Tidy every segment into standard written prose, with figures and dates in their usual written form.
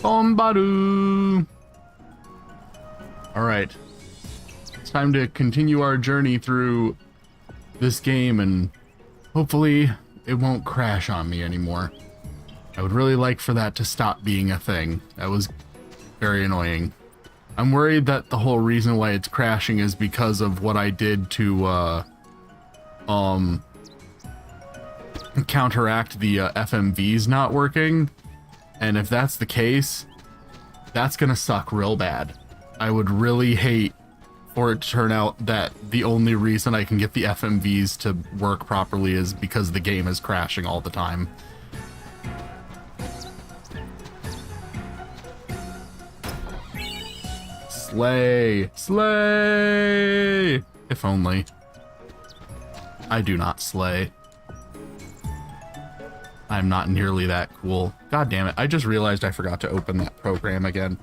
Bombaroo. All right. It's time to continue our journey through this game, and hopefully it won't crash on me anymore. I would really like for that to stop being a thing. That was very annoying. I'm worried that the whole reason why it's crashing is because of what I did to counteract the FMVs not working. And if that's the case, that's gonna suck real bad. I would really hate for it to turn out that the only reason I can get the FMVs to work properly is because the game is crashing all the time. Slay! Slay! If only. I do not slay. I'm not nearly that cool. God damn it. I just realized I forgot to open that program again.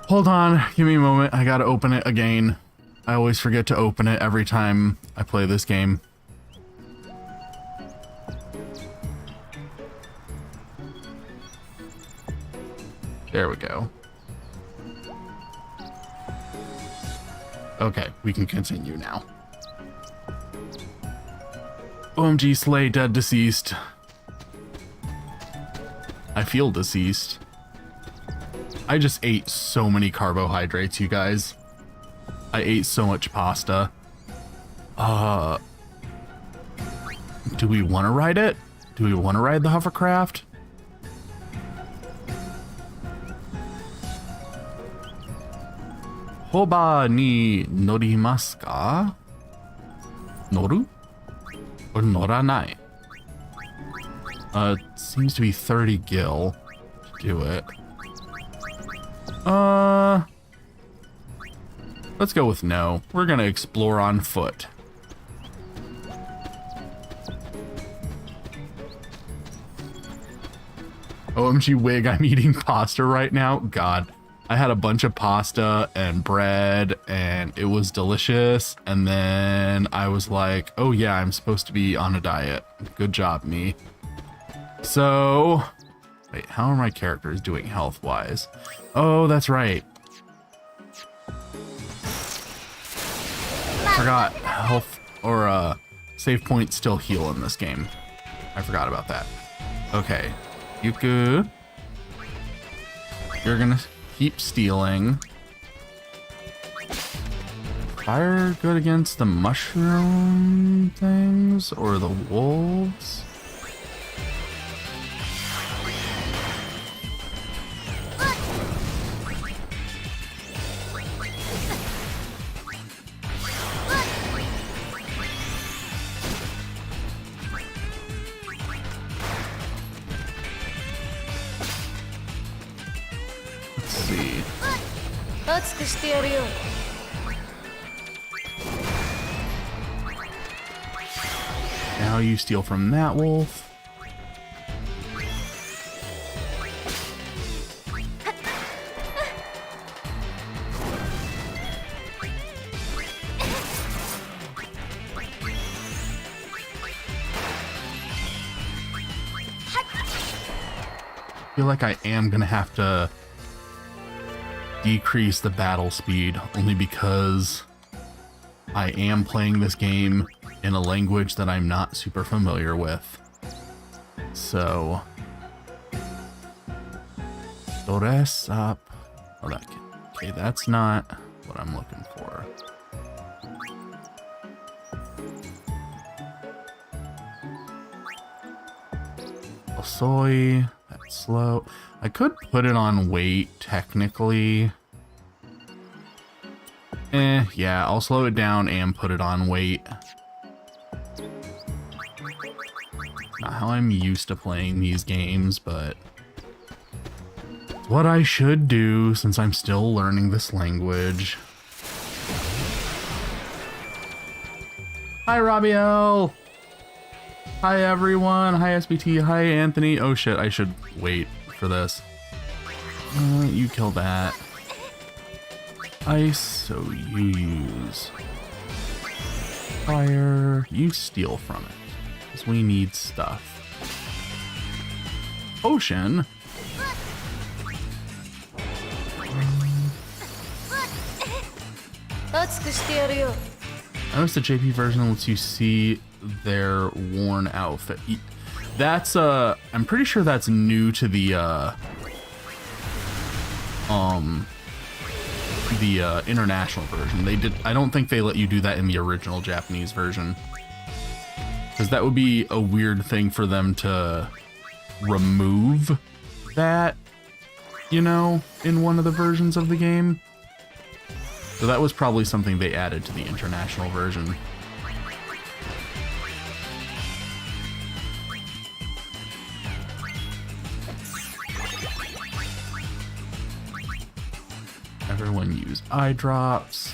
Hold on. Give me a moment. I gotta open it again. I always forget to open it every time I play this game. There we go. Okay, we can continue now. OMG, slay, dead, deceased. I feel deceased. I just ate so many carbohydrates, you guys. I ate so much pasta. Do we want to ride it? Do we want to ride the hovercraft? Hoba ni norimasu ka? Noru? Or noranai? It seems to be 30 gil to do it. Let's go with no. We're gonna explore on foot. OMG wig, I'm eating pasta right now. God, I had a bunch of pasta and bread and it was delicious. And then I was like, oh yeah, I'm supposed to be on a diet. Good job, me. So, wait, how are my characters doing health-wise? Oh, that's right. Forgot health or save points still heal in this game. I forgot about that. Okay, Yuku, you're gonna keep stealing. Fire good against the mushroom things or the wolves? Now you steal from that wolf. I feel like I am gonna have to decrease the battle speed only because I am playing this game in a language that I'm not super familiar with. So, Dores up. Okay, that's not what I'm looking for. Soy, that's slow. I could put it on weight technically. Yeah, I'll slow it down and put it on weight. Not how I'm used to playing these games, but it's what I should do since I'm still learning this language. Hi, Rabiel! Hi, everyone! Hi, SBT! Hi, Anthony! Oh shit, I should wait for this. You kill that. Ice, so you use fire. You steal from it, because we need stuff. Potion? I noticed the JP version lets you see their worn outfit. That's I'm pretty sure that's new to the international version. I don't think they let you do that in the original Japanese version, because that would be a weird thing for them to remove that, you know, in one of the versions of the game. So that was probably something they added to the international version. Everyone use eye drops.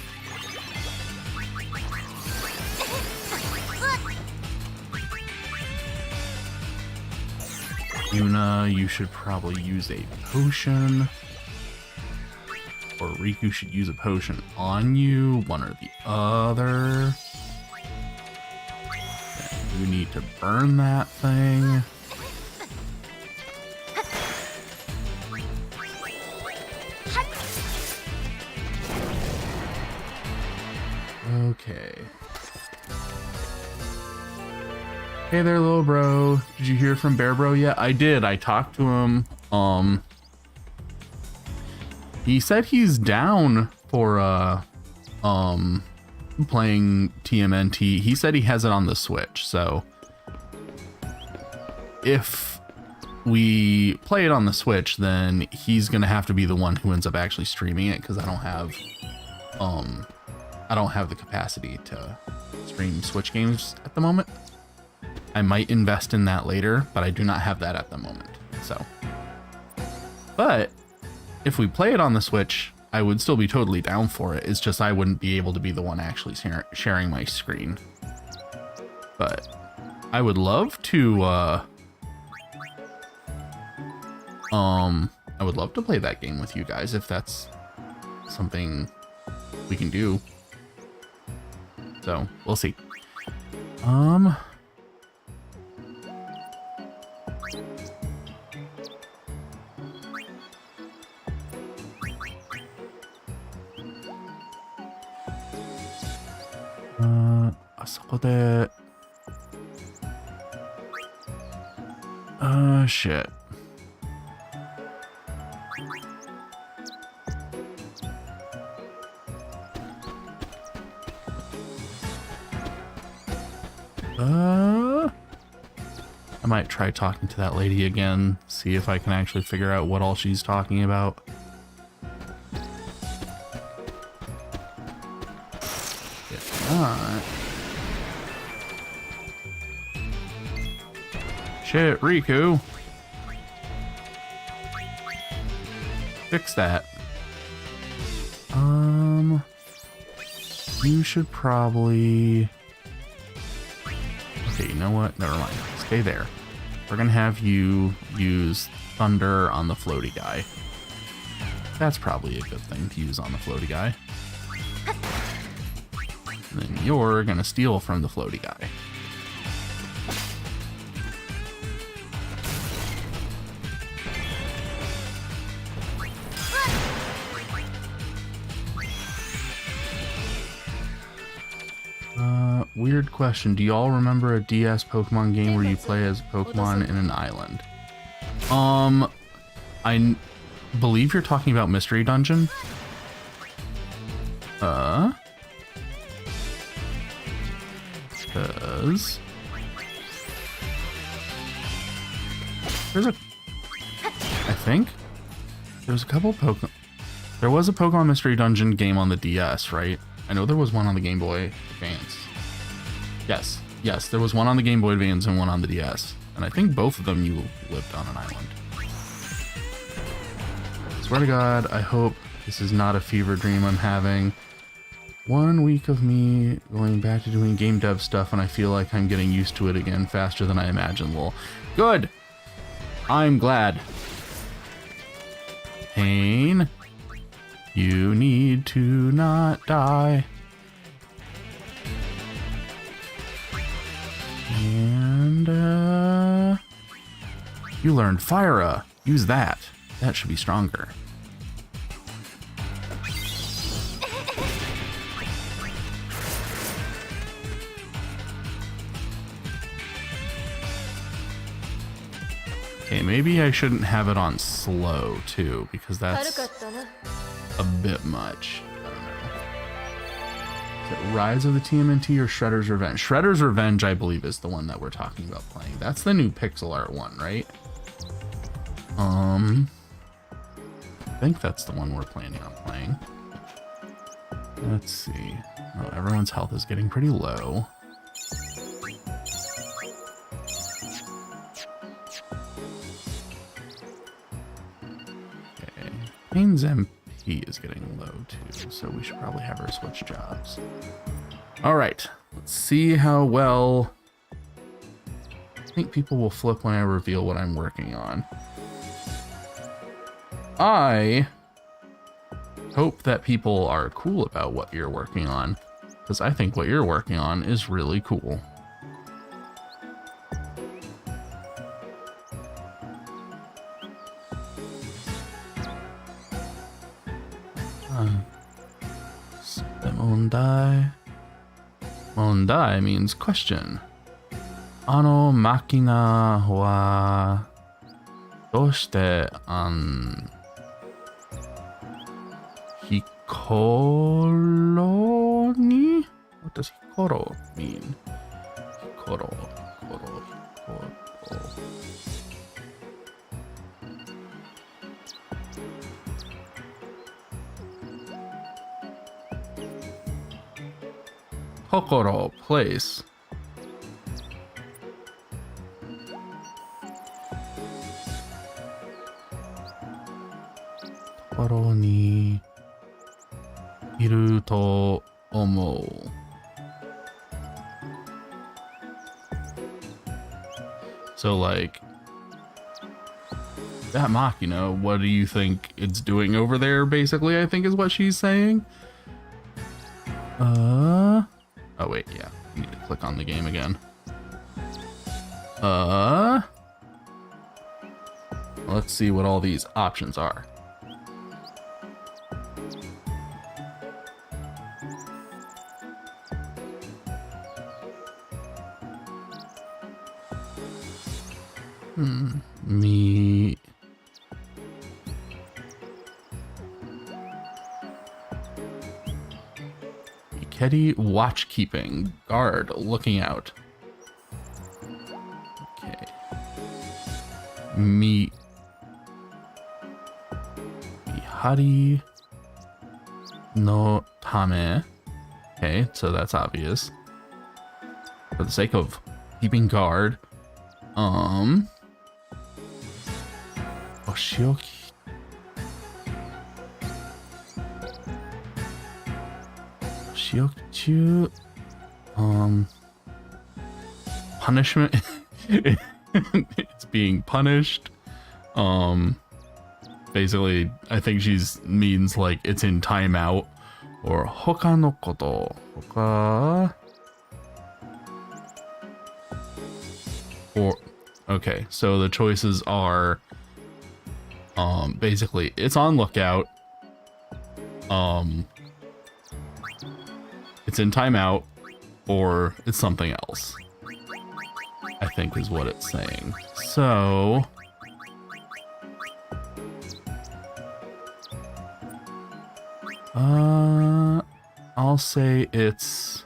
Yuna, you should probably use a potion. Or Riku should use a potion on you, one or the other. Okay, you need to burn that thing. Okay. Hey there, little bro. Did you hear from Bear Bro yet? I did. I talked to him. He said he's down for playing TMNT. He said he has it on the Switch, so if we play it on the Switch, then he's gonna have to be the one who ends up actually streaming it, because I don't have the capacity to stream Switch games at the moment. I might invest in that later, but I do not have that at the moment. So, but if we play it on the Switch, I would still be totally down for it. It's just I wouldn't be able to be the one actually sharing my screen. But I would love to play that game with you guys if that's something we can do. So, we'll see. Shit. I might try talking to that lady again, see if I can actually figure out what all she's talking about. If not... Shit, Riku. Fix that. You should probably... Okay, you know what? Never mind. Stay there. We're gonna have you use Thunder on the floaty guy. That's probably a good thing to use on the floaty guy. And then you're gonna steal from the floaty guy. Weird question. Do y'all remember a DS Pokemon game where you play as Pokemon in an island? I believe you're talking about Mystery Dungeon. Because there's I think there's a couple Pokemon. There was a Pokemon Mystery Dungeon game on the DS, right? I know there was one on the Game Boy Advance. Yes, there was one on the Game Boy Advance and one on the DS. And I think both of them you lived on an island. Swear to God, I hope this is not a fever dream I'm having. 1 week of me going back to doing game dev stuff, and I feel like I'm getting used to it again faster than I imagined. Lol. Good! I'm glad. Pain. You need to not die. And, you learned Fira. Use that. That should be stronger. Okay, maybe I shouldn't have it on slow too, because that's a bit much. I don't know. Is it Rise of the TMNT or Shredder's Revenge? Shredder's Revenge, I believe, is the one that we're talking about playing. That's the new pixel art one, right? I think that's the one we're planning on playing. Let's see. Oh, everyone's health is getting pretty low. Okay. Payne's MP is getting low too, so we should probably have her switch jobs. All right, let's see how well. I think people will flip when I reveal what I'm working on. I hope that people are cool about what you're working on, because I think what you're working on is really cool. Mondai. Mondai means question. Ano makina wa doshite Hikoro ni? What does Hikoro mean? Hikoro. Kokoro, place. Kokoro ni iru to omou. So like that Machina, what do you think it's doing over there, basically, I think is what she's saying. Oh wait, yeah. You need to click on the game again. Let's see what all these options are. Me. Ikedi watchkeeping. Guard looking out. Okay. Mihari no tame. Okay, so that's obvious. For the sake of keeping guard. Oshioki. Oshioki. Punishment. It's being punished. Basically, I think she's means like it's in timeout. Or hoka no koto. Hoka. Or okay, so the choices are basically it's on lookout, it's in timeout, or it's something else, I think is what it's saying. So I'll say it's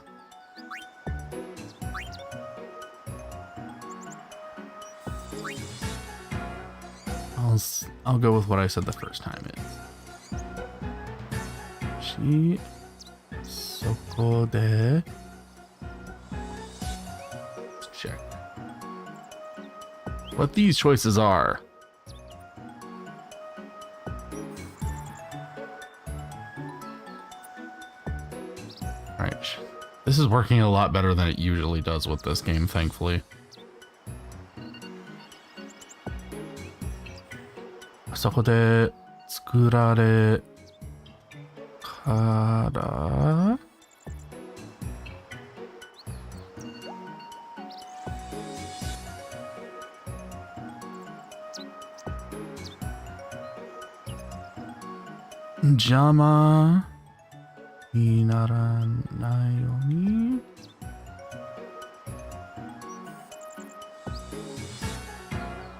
I'll go with what I said the first time. It's she soko de. Let's check what these choices are. All right, this is working a lot better than it usually does with this game, thankfully. そこで作られから邪魔にならないように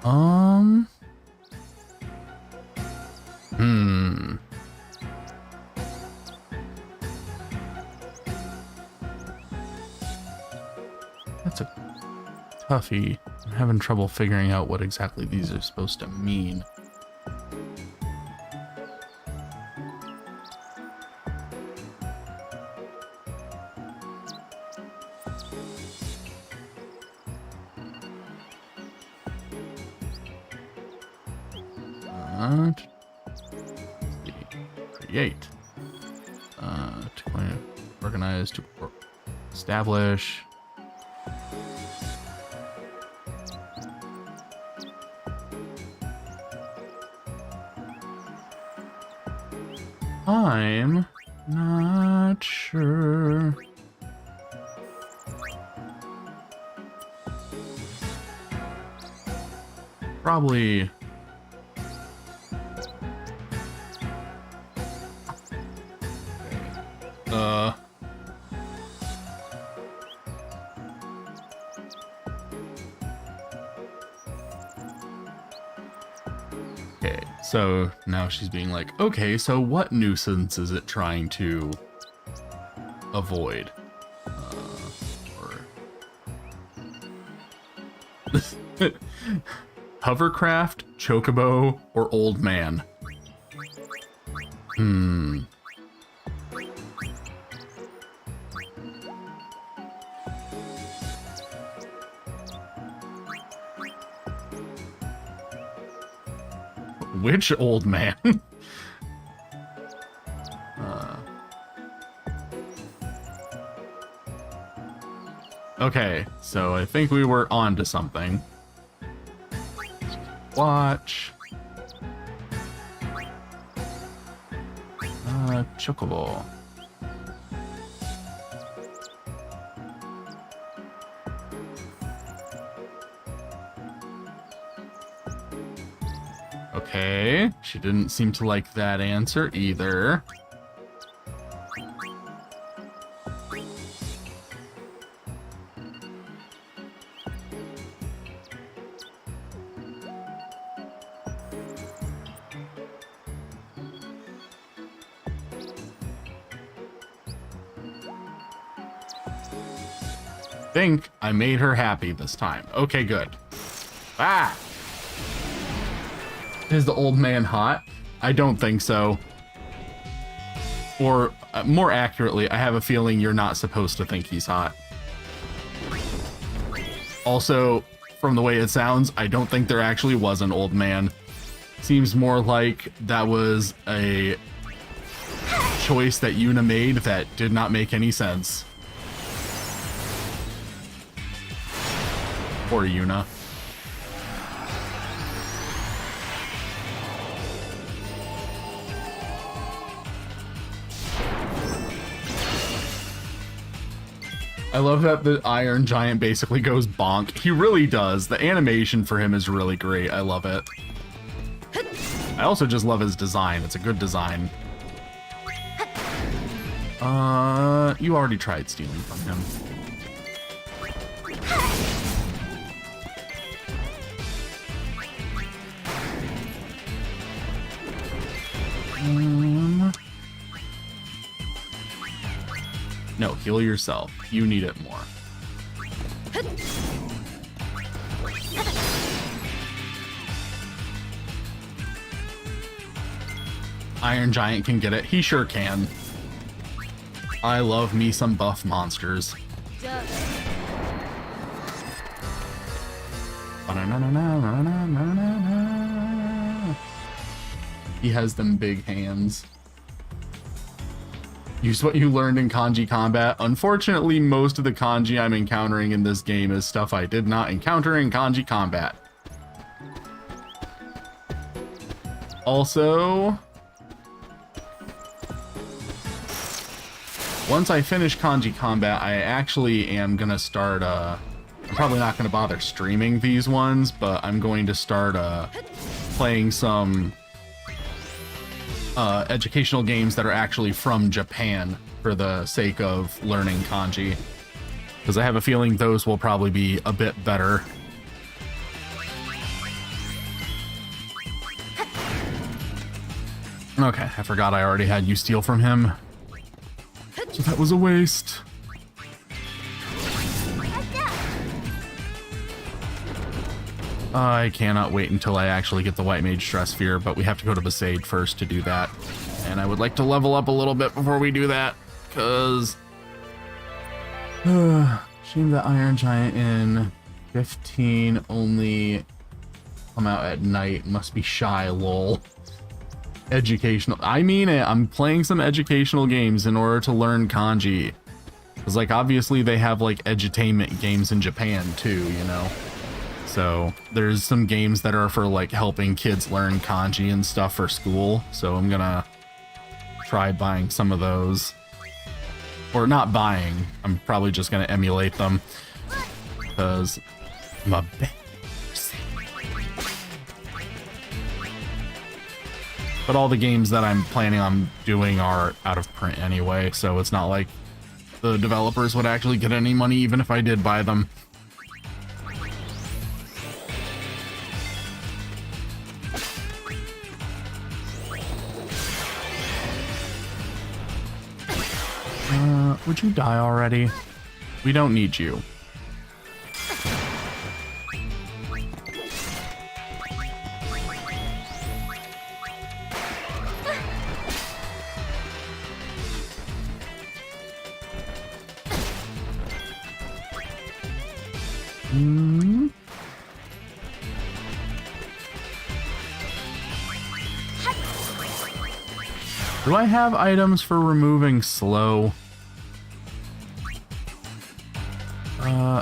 Um. Hmm. That's a toughie. I'm having trouble figuring out what exactly these are supposed to mean. Create. To organize, to establish. I'm not sure. Probably. Okay, so now she's being like, okay, so what nuisance is it trying to avoid? Hovercraft, chocobo, or old man? Which old man? Okay, so I think we were on to something. Watch. Chocobo. Okay, she didn't seem to like that answer either. I think I made her happy this time. Okay, good. Ah! Is the old man hot? I don't think so. Or, more accurately, I have a feeling you're not supposed to think he's hot. Also, from the way it sounds, I don't think there actually was an old man. Seems more like that was a choice that Yuna made that did not make any sense. Poor Yuna. I love that the Iron Giant basically goes bonk. He really does. The animation for him is really great. I love it. I also just love his design. It's a good design. You already tried stealing from him. No, heal yourself. You need it more. Iron Giant can get it. He sure can. I love me some buff monsters. He has them big hands. Use what you learned in kanji combat. Unfortunately, most of the kanji I'm encountering in this game is stuff I did not encounter in kanji combat. Also, once I finish kanji combat, I actually am gonna start, I'm probably not gonna bother streaming these ones, but I'm going to start, playing some educational games that are actually from Japan for the sake of learning kanji, because I have a feeling those will probably be a bit better. Okay, I forgot I already had you steal from him. So that was a waste. I cannot wait until I actually get the White Mage Stress Sphere, but we have to go to Besaid first to do that. And I would like to level up a little bit before we do that, because... shame that Iron Giant in 15 only come out at night. Must be shy, lol. Educational. I mean it. I'm playing some educational games in order to learn kanji. Because, like, obviously they have, like, edutainment games in Japan, too, you know? So there's some games that are for, like, helping kids learn kanji and stuff for school. So I'm gonna try buying some of those. Or not buying. I'm probably just gonna emulate them. Because I'm a bit... But all the games that I'm planning on doing are out of print anyway, so it's not like the developers would actually get any money even if I did buy them. Would you die already? We don't need you. Do I have items for removing slow?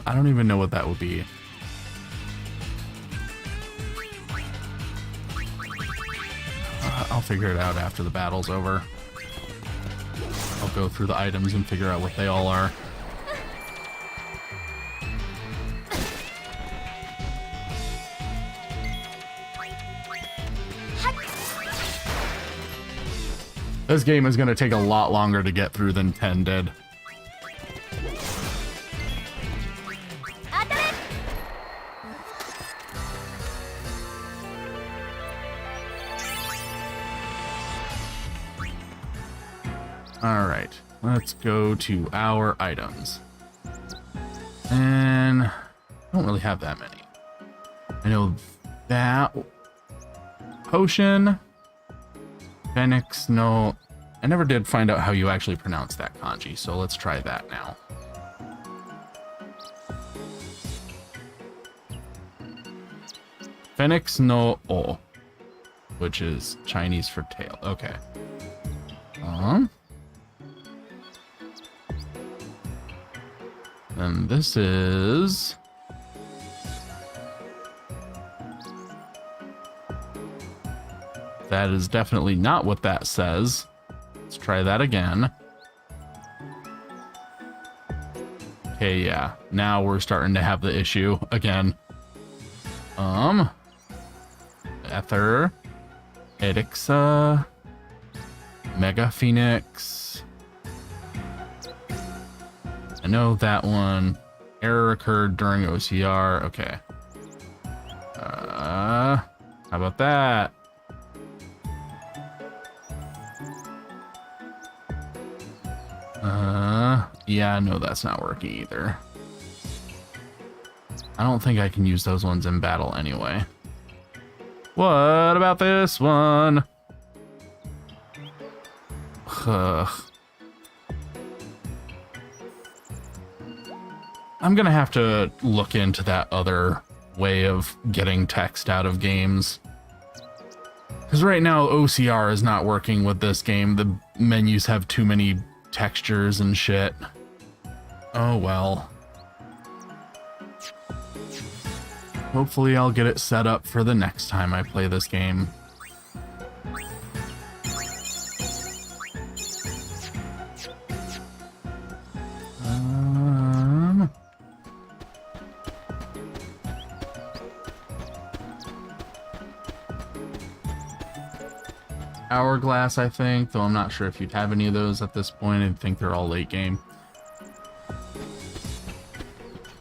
I don't even know what that would be. I'll figure it out after the battle's over. I'll go through the items and figure out what they all are. This game is going to take a lot longer to get through than 10 did. Alright, let's go to our items. And I don't really have that many. I know that potion, Phoenix, no. I never did find out how you actually pronounce that kanji, so let's try that now. Phoenix no O, which is Chinese for tail. Okay. And this is... That is definitely not what that says. Let's try that again. Okay, yeah. Now we're starting to have the issue again. Ether, Edixa, Mega Phoenix. I know that one. Error occurred during OCR. Okay. How about that? Yeah, no, that's not working either. I don't think I can use those ones in battle anyway. What about this one? Ugh. I'm gonna have to look into that other way of getting text out of games. Because right now, OCR is not working with this game. The menus have too many textures and shit. Oh well. Hopefully I'll get it set up for the next time I play this game. Hourglass, I think, though I'm not sure if you'd have any of those at this point. I think they're all late game.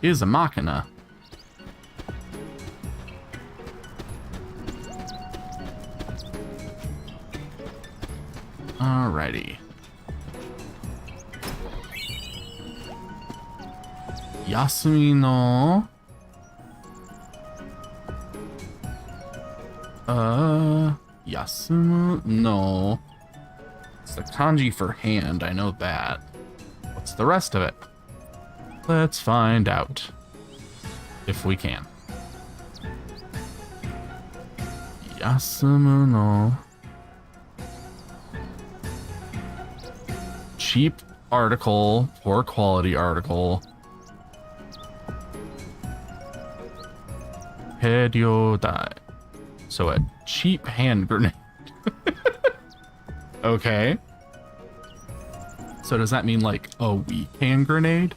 Is a Machina. Alrighty. Yasumi no... Yasumu no... It's the kanji for hand, I know that. What's the rest of it? Let's find out. If we can. Yasumu no... Cheap article, poor quality article. Heryodai. So a cheap hand grenade. Okay. So does that mean like a weak hand grenade?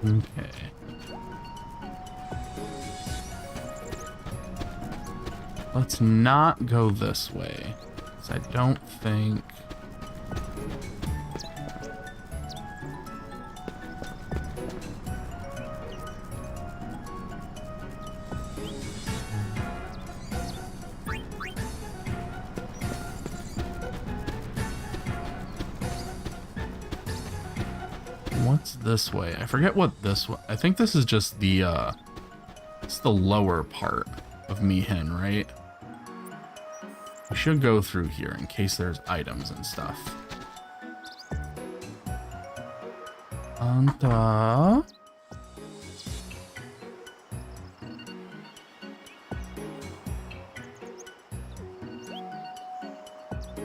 Okay. Let's not go this way, 'cause I don't think... What's this way? I forget what this one... I think this is just the, it's the lower part of Mihin, right? We should go through here in case there's items and stuff. Anta...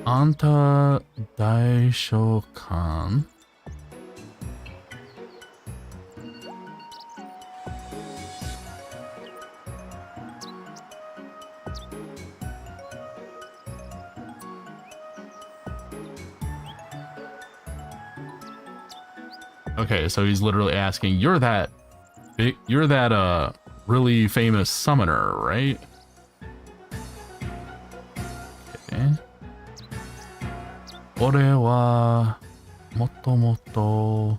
Anta Daishokan? Okay, so he's literally asking, you're that really famous summoner, right? Okay. 俺はもともと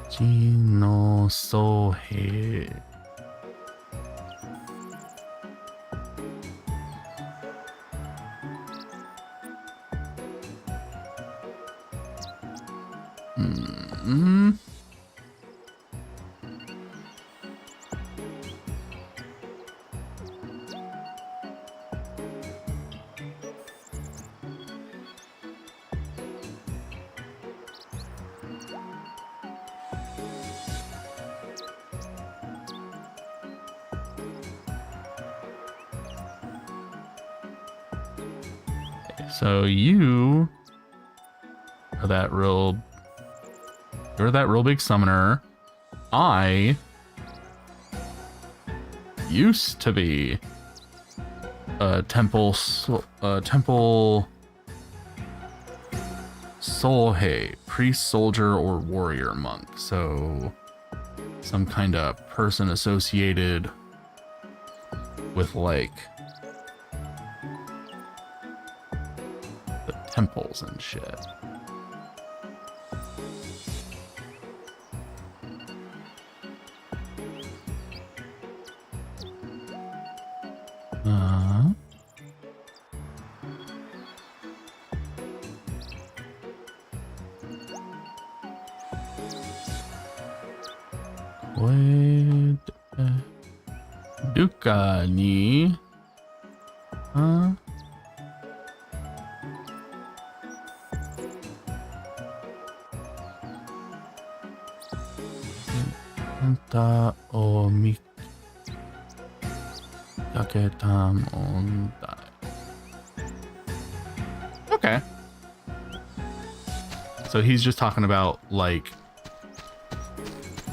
地の僧兵 So you are that real... You're that real big summoner. I used to be a temple Solhei, priest, soldier, or warrior monk. So some kind of person associated with like the temples and shit. Duka ni Anta o mikaketa mondai. Okay. So he's just talking about like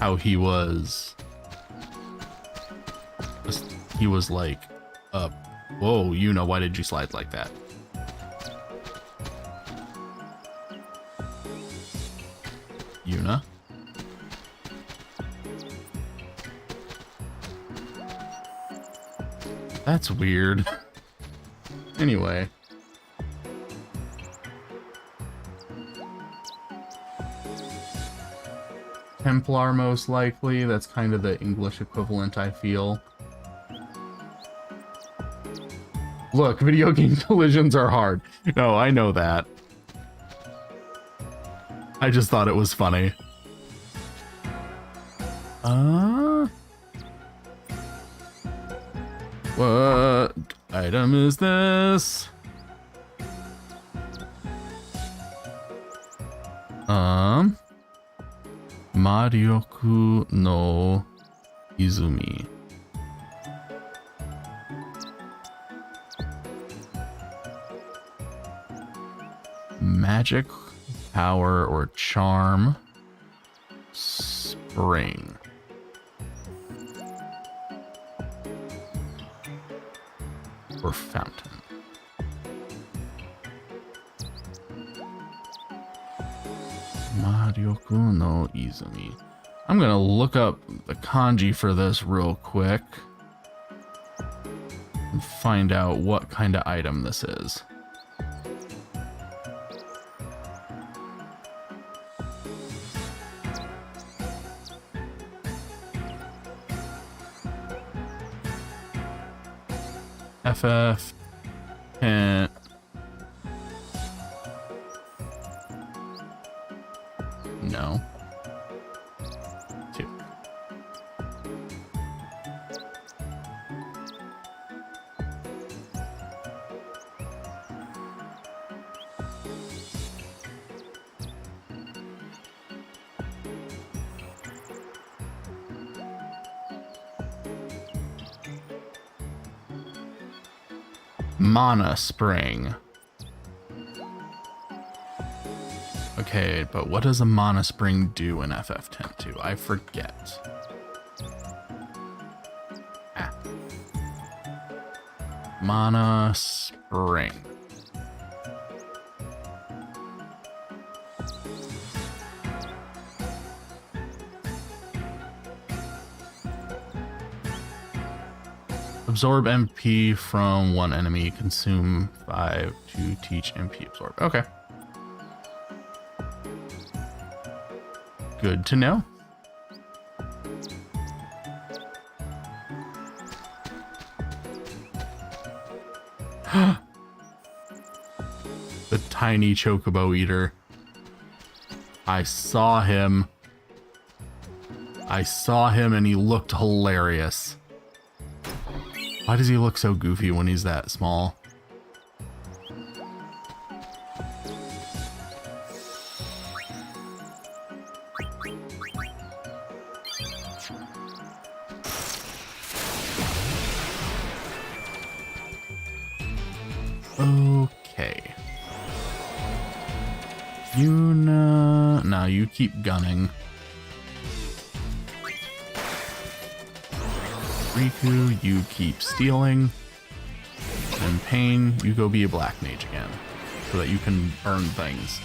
how he was like, whoa, Yuna, why did you slide like that? Yuna? That's weird. Anyway. Templar, most likely. That's kind of the English equivalent, I feel. Look, video game collisions are hard. No, I know that. I just thought it was funny. What item is this? Marioku no Izumi. Magic, power, or charm spring. Or fountain. Marioku no Izumi. I'm gonna look up the kanji for this real quick and find out what kind of item this is. FF and no. 2. Mana Spring. Okay, but what does a Mana Spring do in FF10-2? I forget. Mana Spring. Absorb MP from one enemy. Consume 5 to teach MP absorb. Okay. Good to know. The tiny chocobo eater. I saw him and he looked hilarious. Why does he look so goofy when he's that small? Okay. Yuna... Now you keep gunning. Riku, you keep stealing. And Pain, you go be a black mage again. So that you can burn things.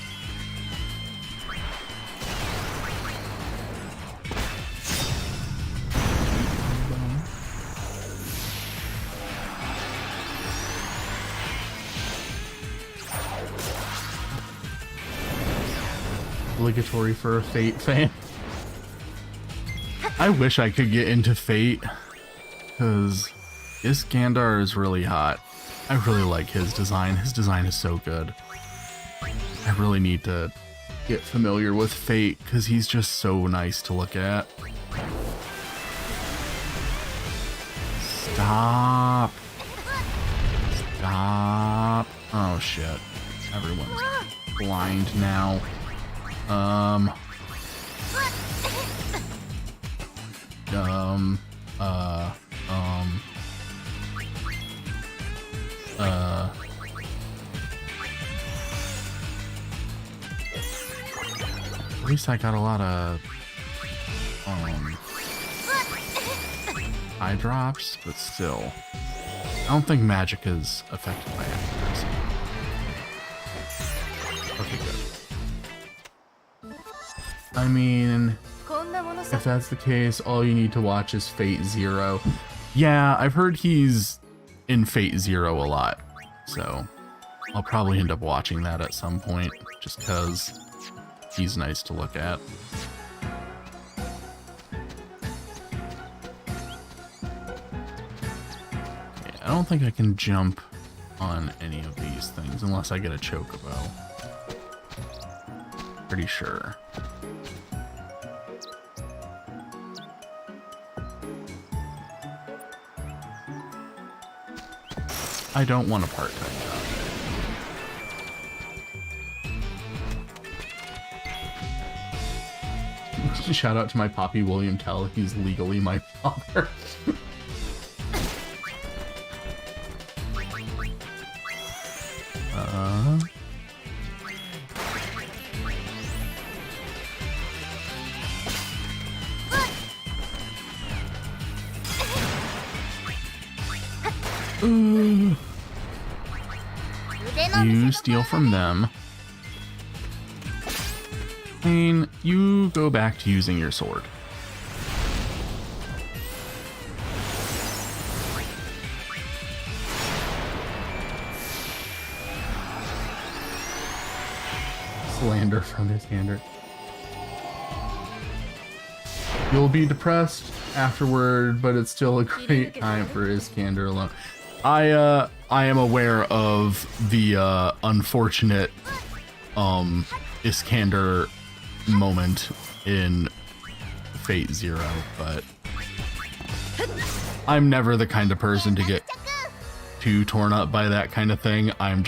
Obligatory for a Fate fan. I wish I could get into Fate. Because Iskandar is really hot. I really like his design. His design is so good. I really need to get familiar with Fate because he's just so nice to look at. Stop. Stop. Oh shit. Everyone's blind now. At least I got a lot of eye drops, but still. I don't think magic is affected by accuracy. Okay, good. I mean, if that's the case, all you need to watch is Fate Zero. Yeah, I've heard he's in Fate Zero a lot, so I'll probably end up watching that at some point, just because he's nice to look at. I don't think I can jump on any of these things unless I get a chocobo. Pretty sure. I don't want a part-time job. Shout out to my Poppy William Tell. He's legally my father. You steal from them. And you go back to using your sword. Slander from Iskander. You'll be depressed afterward, but it's still a great time for Iskander alone. I am aware of the unfortunate Iskander moment in Fate Zero, but I'm never the kind of person to get too torn up by that kind of thing. I'm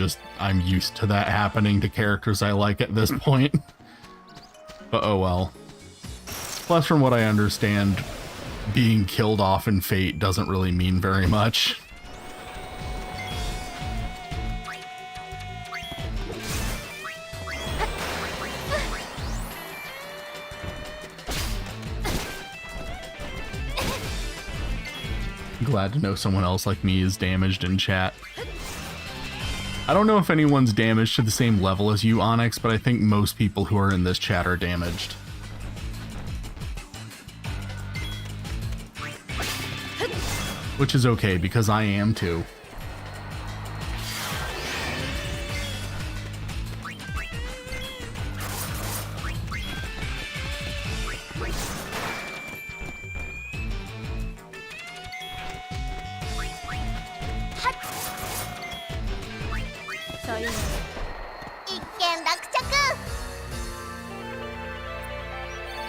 used to that happening to characters I like at this point. But oh well. Plus, from what I understand, being killed off in Fate doesn't really mean very much. Glad to know someone else like me is damaged in chat. I don't know if anyone's damaged to the same level as you, Onyx, but I think most people who are in this chat are damaged. Which is okay, because I am too.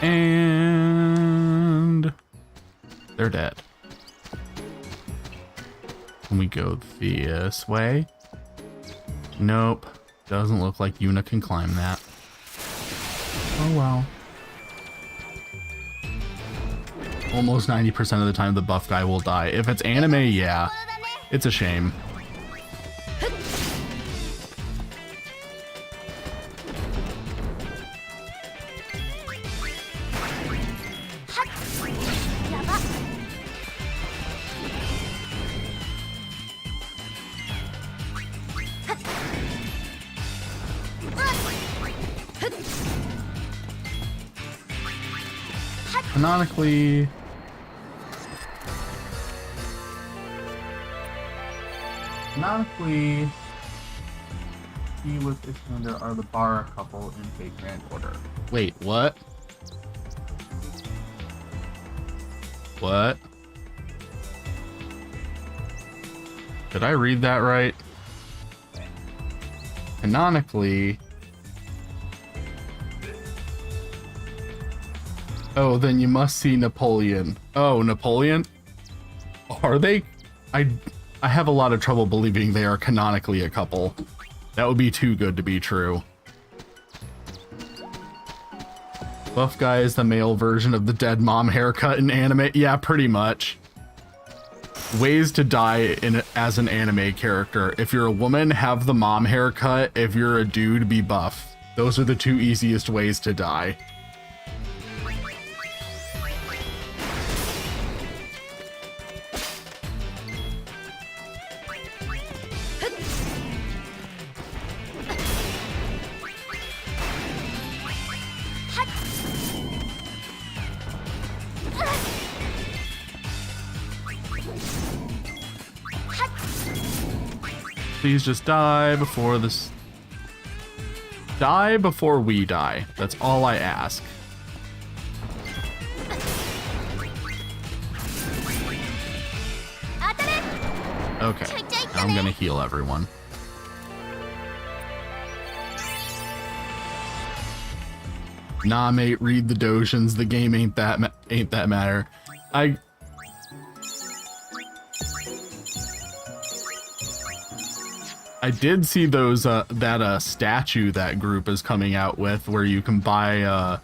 And they're dead. Can we go this way? Nope. Doesn't look like Yuna can climb that. Oh well. Almost 90% of the time the buff guy will die. If it's anime, yeah. It's a shame. Canonically, he with Iskander are the bar couple in Fate Grand Order. Wait, what? What? Did I read that right? Canonically... Oh, then you must see Napoleon. Oh, Napoleon? Are they? I have a lot of trouble believing they are canonically a couple. That would be too good to be true. Buff guy is the male version of the dead mom haircut in anime. Yeah, pretty much. Ways to die as an anime character. If you're a woman, have the mom haircut. If you're a dude, be buff. Those are the two easiest ways to die. Please just die before this. Die before we die. That's all I ask. Okay, now I'm gonna heal everyone. Nah, mate, read the Doshins. The game ain't that matter. I did see those that statue that group is coming out with, where you can buy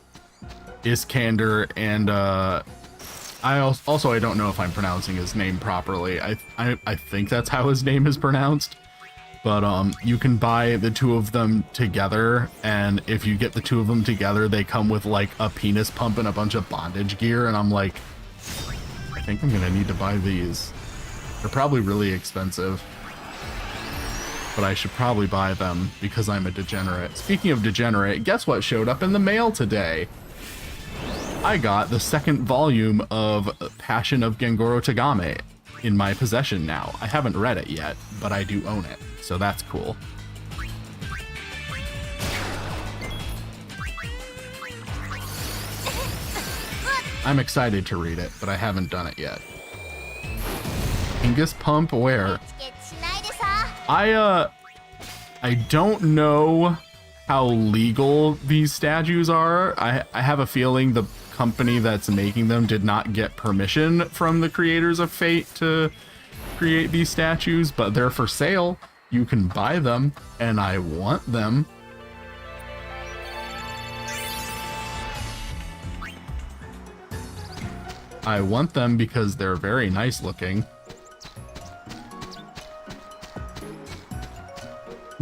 Iskander and I don't know if I'm pronouncing his name properly. I think that's how his name is pronounced. But you can buy the two of them together, and if you get the two of them together, they come with like a penis pump and a bunch of bondage gear, and I'm like, I think I'm gonna need to buy these. They're probably really expensive, but I should probably buy them because I'm a degenerate. Speaking of degenerate, guess what showed up in the mail today? I got the second volume of Passion of Gengoro Tagame in my possession now. I haven't read it yet, but I do own it, so that's cool. I'm excited to read it, but I haven't done it yet. Angus Pump, where? I don't know how legal these statues are. I have a feeling the company that's making them did not get permission from the creators of Fate to create these statues, but they're for sale. You can buy them, and I want them. I want them because they're very nice looking.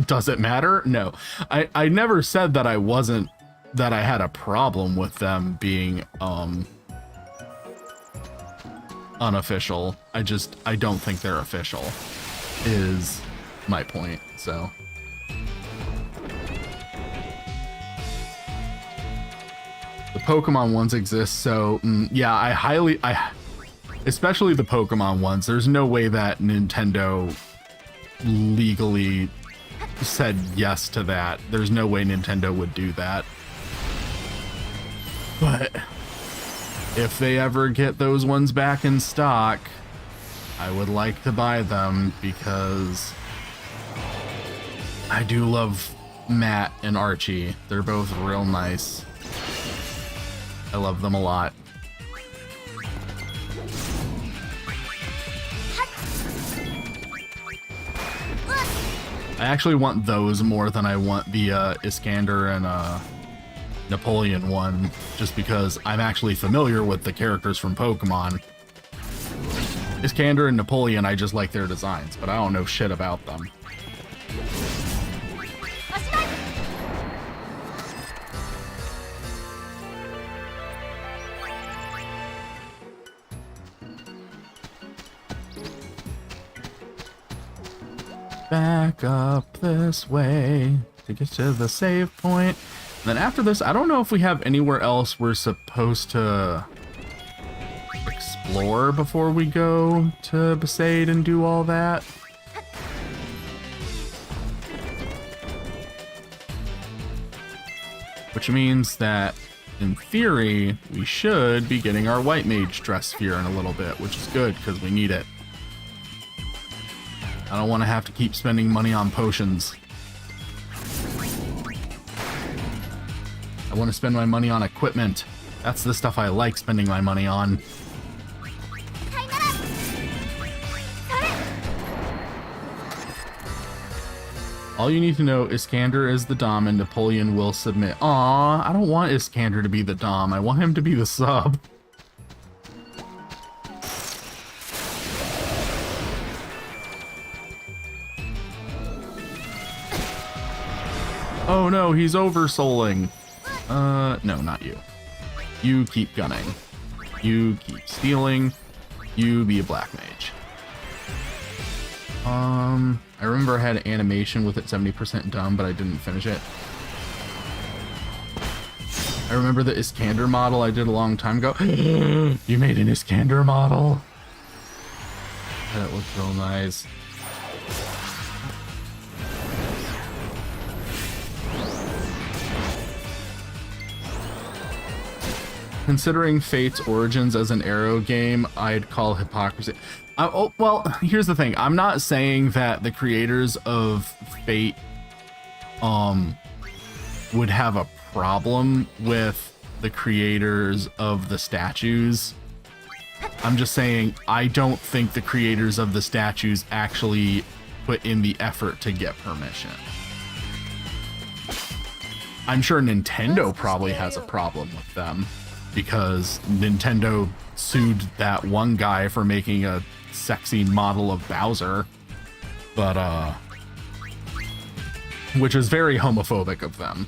Does it matter? No. I never said that I had a problem with them being unofficial. I don't think they're official is my point. So the Pokemon ones exist, so yeah, especially the Pokemon ones, there's no way that Nintendo legally said yes to that. There's no way Nintendo would do that. But if they ever get those ones back in stock, I would like to buy them because I do love Matt and Archie. They're both real nice. I love them a lot. I actually want those more than I want the Iskander and Napoleon one, just because I'm actually familiar with the characters from Pokemon. Iskander and Napoleon, I just like their designs, but I don't know shit about them. Back up this way to get to the save point. And then after this, I don't know if we have anywhere else we're supposed to explore before we go to Besaid and do all that. Which means that, in theory, we should be getting our White Mage dress sphere in a little bit, which is good because we need it. I don't want to have to keep spending money on potions. I want to spend my money on equipment. That's the stuff I like spending my money on. All you need to know, Iskander is the Dom and Napoleon will submit. Aw, I don't want Iskander to be the Dom. I want him to be the sub. Oh no, he's oversouling. No, not you. You keep gunning. You keep stealing. You be a black mage. I remember I had animation with it 70% done, but I didn't finish it. I remember the Iskander model I did a long time ago. You made an Iskander model? That looks real nice. Considering Fate's origins as an Arrow game, I'd call hypocrisy. Oh, well, here's the thing. I'm not saying that the creators of Fate would have a problem with the creators of the statues. I'm just saying I don't think the creators of the statues actually put in the effort to get permission. I'm sure Nintendo probably has a problem with them because Nintendo sued that one guy for making a sexy model of Bowser, but which is very homophobic of them.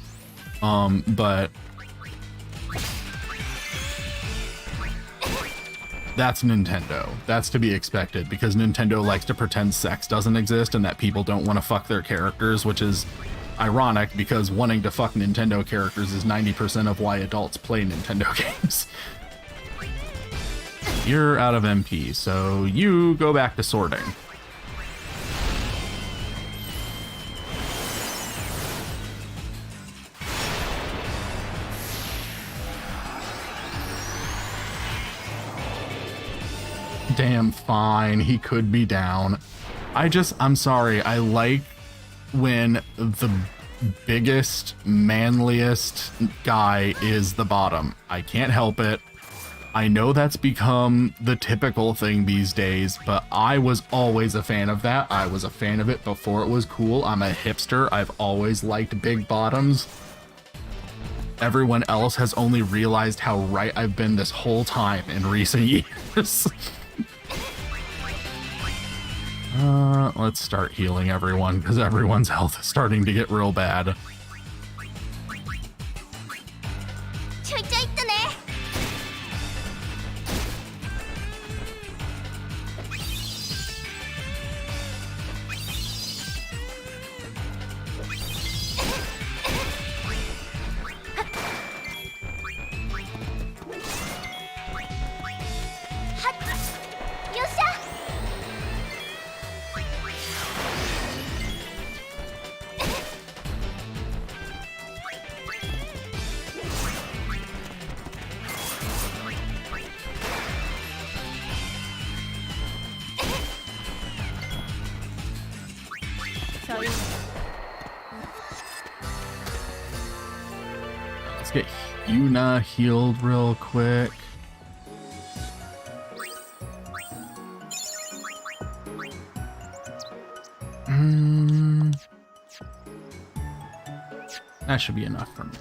But that's Nintendo. That's to be expected because Nintendo likes to pretend sex doesn't exist and that people don't want to fuck their characters, which is ironic because wanting to fuck Nintendo characters is 90% of why adults play Nintendo games. You're out of MP, so you go back to sorting. Damn, fine, he could be down. I'm sorry, I like when the biggest, manliest guy is the bottom. I can't help it. I know that's become the typical thing these days, but I was always a fan of that. I was a fan of it before it was cool. I'm a hipster. I've always liked big bottoms. Everyone else has only realized how right I've been this whole time in recent years. Let's start healing everyone because everyone's health is starting to get real bad. Let's get Yuna healed real quick. That should be enough for now.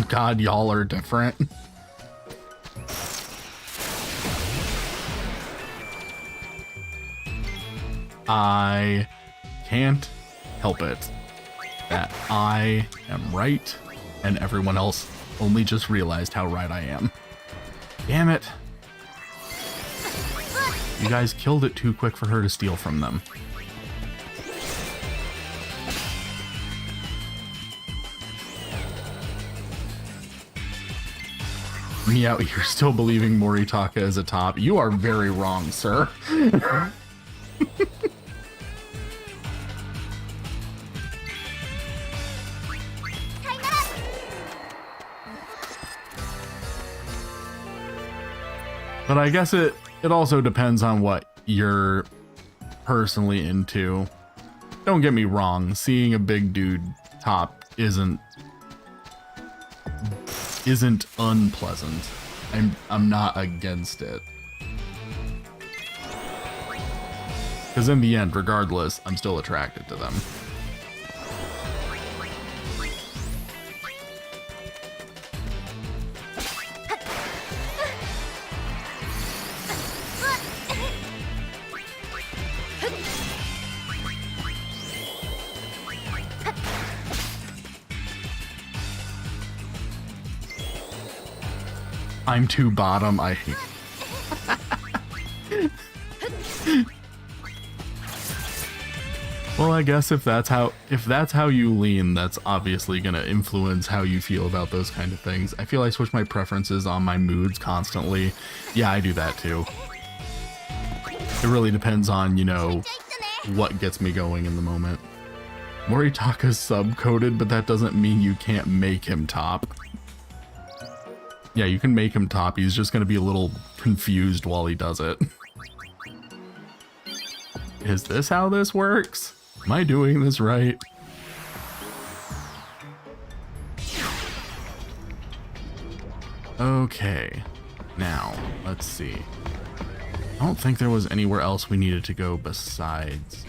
God, y'all are different. I can't help it that I am right and everyone else only just realized how right I am. Damn it. You guys killed it too quick for her to steal from them. Meow, you're still believing Moritaka is a top. You are very wrong, sir. But I guess it also depends on what you're personally into. Don't get me wrong, seeing a big dude top isn't unpleasant. I'm not against it. Because in the end, regardless, I'm still attracted to them. I'm too bottom, I hate. Well, I guess if that's how you lean, that's obviously going to influence how you feel about those kind of things. I feel I switch my preferences on my moods constantly. Yeah, I do that too. It really depends on, you know, what gets me going in the moment. Moritaka's sub-coded, but that doesn't mean you can't make him top. Yeah, you can make him top. He's just going to be a little confused while he does it. Is this how this works? Am I doing this right? Okay, now, let's see. I don't think there was anywhere else we needed to go besides...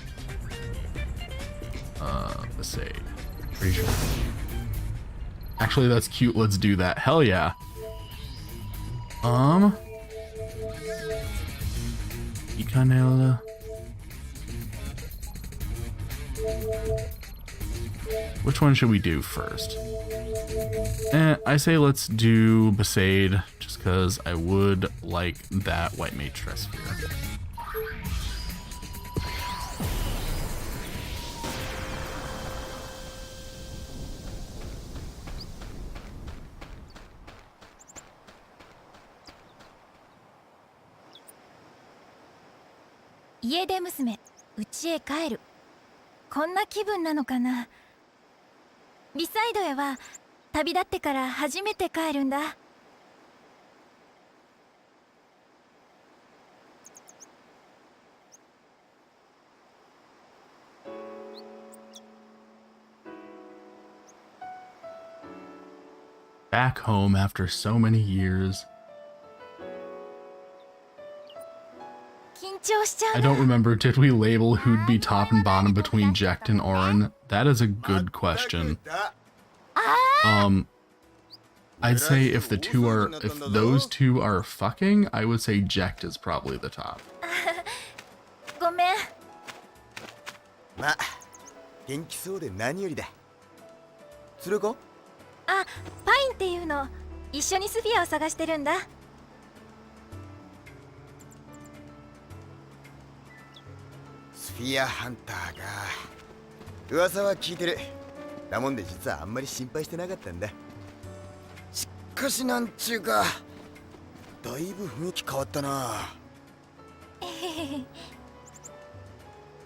Besaid. Pretty sure. Actually, that's cute, let's do that. Hell yeah. Ikanela. Which one should we do first? I say let's do Besaid, just because I would like that White Mage Tresphere.家出娘、家へ帰る。こんな気分なのかな。ビサイドへは旅立ってから初めて帰るんだ。Back home after so many years. I don't remember, did we label who'd be top and bottom between Jecht and Orin? That is a good question. I'd say if those two are fucking, I would say Jecht is probably the top. ごめん。ま、元気そうで何よりだ。連れ子？あ、パインっていうの。一緒にスフィアを探してるんだ。スフィアハンターか。噂は聞いてる。だもんで実はあんまり心配してなかったんだ。しかしなんちゅうか、だいぶ雰囲気変わったな。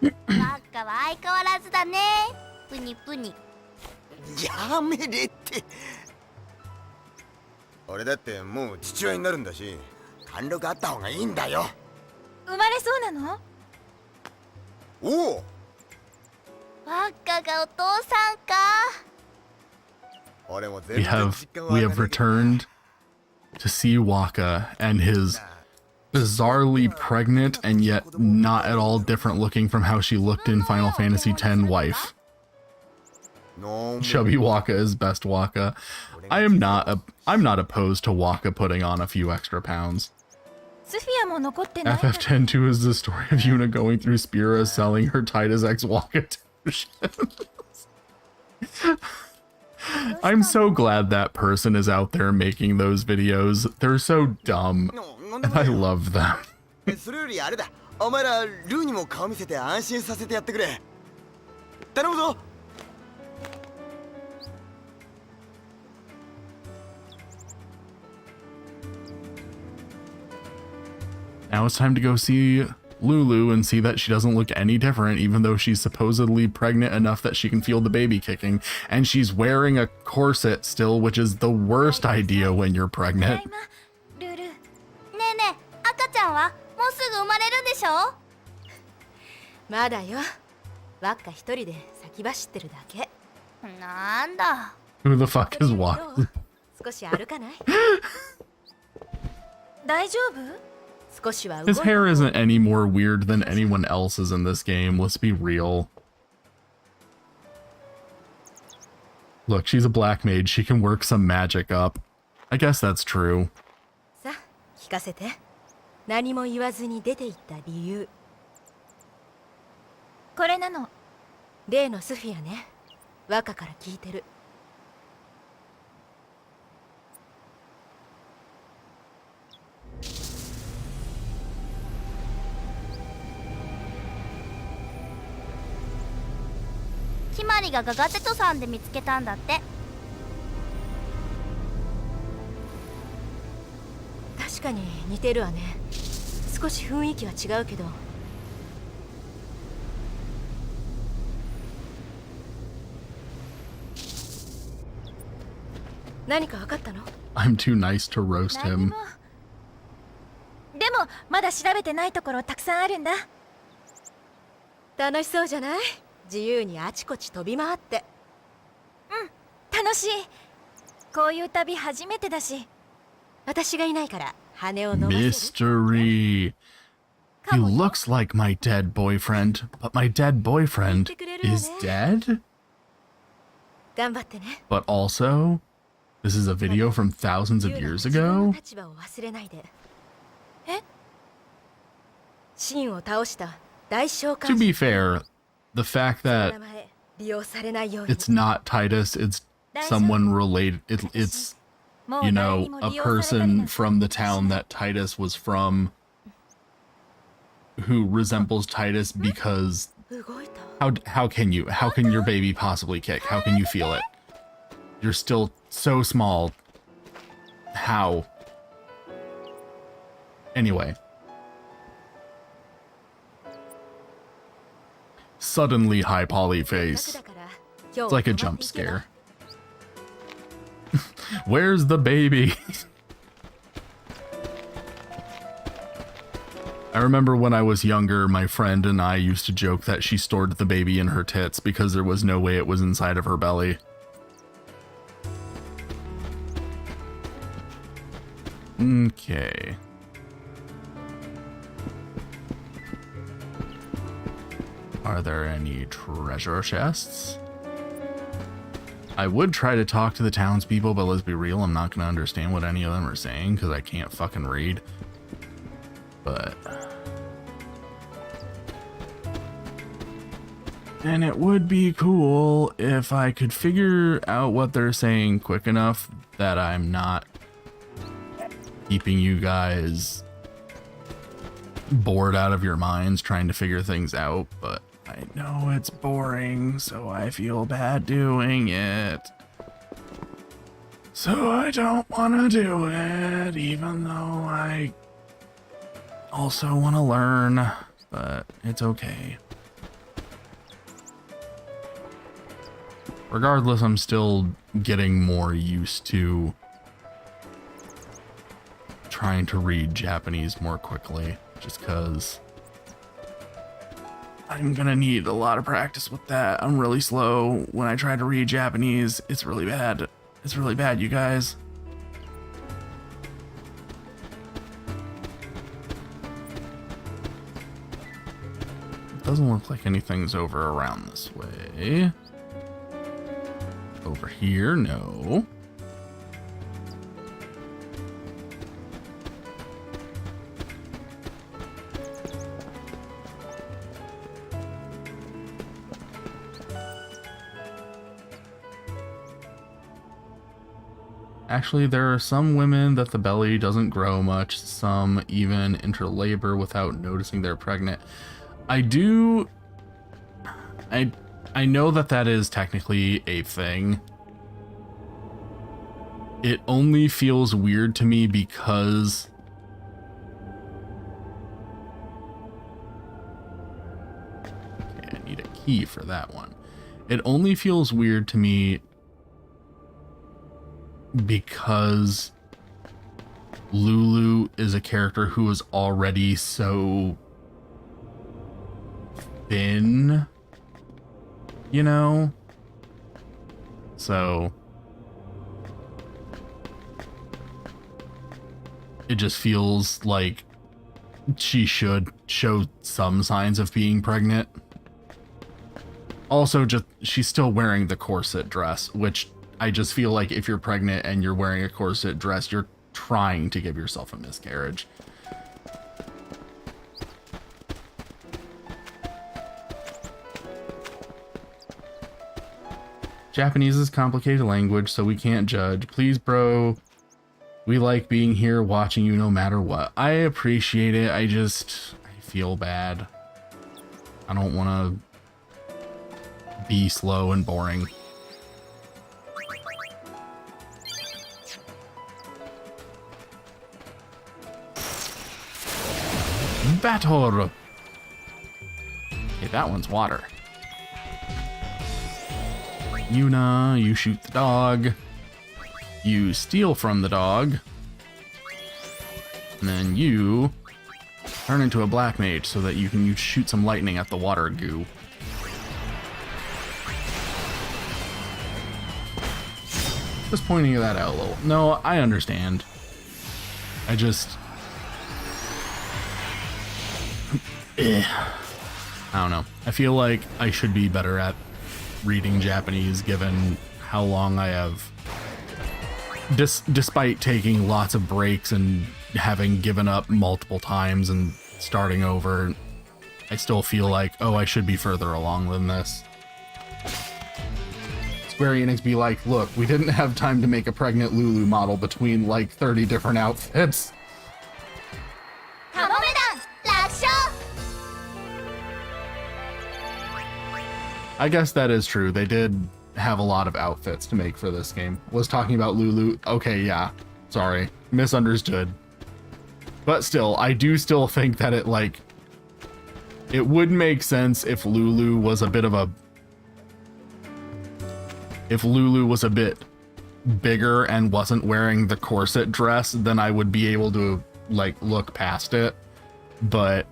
バカは相変わらずだね。プニプニ。やめれって。俺だってもう父親になるんだし、貫禄あった方がいいんだよ。生まれそうなの？おお。バカがお父さんか。俺も We have returned to see Waka and his bizarrely pregnant and yet not at all different looking from how she looked in Final Fantasy X wife. Chubby Waka is best Waka. I'm not opposed to Waka putting on a few extra pounds. FF102 is the story of Yuna going through Spira selling her Titus X Waka I'm so glad that person is out there making those videos. They're so dumb, and I love them. それよりあれだ。お前らルーにも顔見せて安心させてやってくれ。頼むぞ。Now it's time to go see Lulu and see that she doesn't look any different, even though she's supposedly pregnant enough that she can feel the baby kicking, and she's wearing a corset still, which is the worst idea when you're pregnant. ねえねえ、赤ちゃんはもうすぐ生まれるんでしょ？まだよ。ばっか一人で先走ってるだけ。なんだ。Who the fuck is Waka? 少し歩かない？大丈夫？ His hair isn't any more weird than anyone else's in this game, let's be real. Look, she's a black mage, she can work some magic up. I guess that's true. さ、聞かせて。何も言わずに出て行った理由。これなの。例のスフィアね。若から聞いてる。ひまりがガガテトさんで見つけたんだって。確かに似てるわね。少し雰囲気は違うけど。何か分かったの？ I'm too nice to roast 何 him. も。でもまだ調べてないところたくさんあるんだ。楽しそうじゃない？自由にあちこち飛び回って。楽しい。こういう旅初めてだし。私がいないから羽を伸ばせる。 Mystery. He looks like my dead boyfriend, but my dead boyfriend is dead? 頑張ってね。 But also, this is a video from thousands of years 自分の ago? 立場を忘れないで。え？シンを倒した大召 To 喚 be fair, the fact の that 名前利用されないように。 it's not Titus, it's someone related, it's, もう you 誰 know, にも a 利用されたり person なんて from the town that Titus was from who resembles Titus because 動いた。 how can your baby possibly kick? How can you feel it? You're still so small. How? Anyway. Suddenly high poly face. だから今 It's 日 like a 泊まっ jump ていけば scare. Where's the baby? I remember when I was younger, my friend and I used to joke that she stored the baby in her tits because there was no way it was inside of her belly. Okay. Are there any treasure chests? I would try to talk to the townspeople, but let's be real, I'm not going to understand what any of them are saying because I can't fucking read. But... And it would be cool if I could figure out what they're saying quick enough that I'm not keeping you guys bored out of your minds trying to figure things out, but I know it's boring, so I feel bad doing it. So I don't want to do it, even though I also want to learn, but it's okay. Regardless, I'm still getting more used to trying to read Japanese more quickly, just because I'm gonna need a lot of practice with that. I'm really slow when I try to read Japanese. It's really bad. It's really bad, you guys. Doesn't look like anything's over around this way. Over here, no. Actually, there are some women that the belly doesn't grow much. Some even enter labor without noticing they're pregnant. I know that that is technically a thing. It only feels weird to me because okay, I need a key for that one. It only feels weird to me because Lulu is a character who is already so thin, you know? So it just feels like she should show some signs of being pregnant. Also, just she's still wearing the corset dress, which I just feel like if you're pregnant and you're wearing a corset dress, you're trying to give yourself a miscarriage. Japanese is a complicated language, so we can't judge. Please, bro. We like being here watching you no matter what. I appreciate it. I feel bad. I don't want to be slow and boring. Battle. Okay, that one's water. Yuna, you shoot the dog. You steal from the dog. And then you turn into a black mage so that you can shoot some lightning at the water goo. Just pointing that out a little. No, I understand. I just... I don't know. I feel like I should be better at reading Japanese given how long I have... Despite taking lots of breaks and having given up multiple times and starting over, I still feel like, oh, I should be further along than this. Square Enix be like, look, we didn't have time to make a pregnant Lulu model between like 30 different outfits. I guess that is true. They did have a lot of outfits to make for this game. Was talking about Lulu. Okay, yeah. Sorry. Misunderstood. But still, I do still think that it, like... It would make sense if Lulu was a bit of a... If Lulu was a bit bigger and wasn't wearing the corset dress, then I would be able to, like, look past it. But...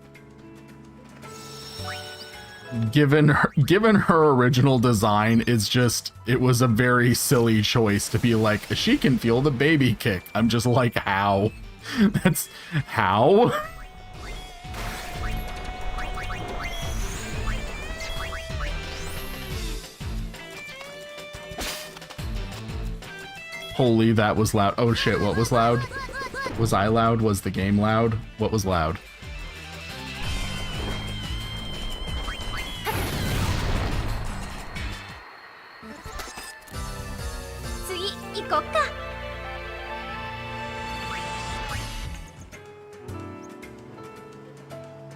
Given her original design, it's just, it was a very silly choice to be like, she can feel the baby kick. I'm just like, how? That's how? Holy, that was loud. Oh shit, what was loud? Was I loud? Was the game loud? What was loud?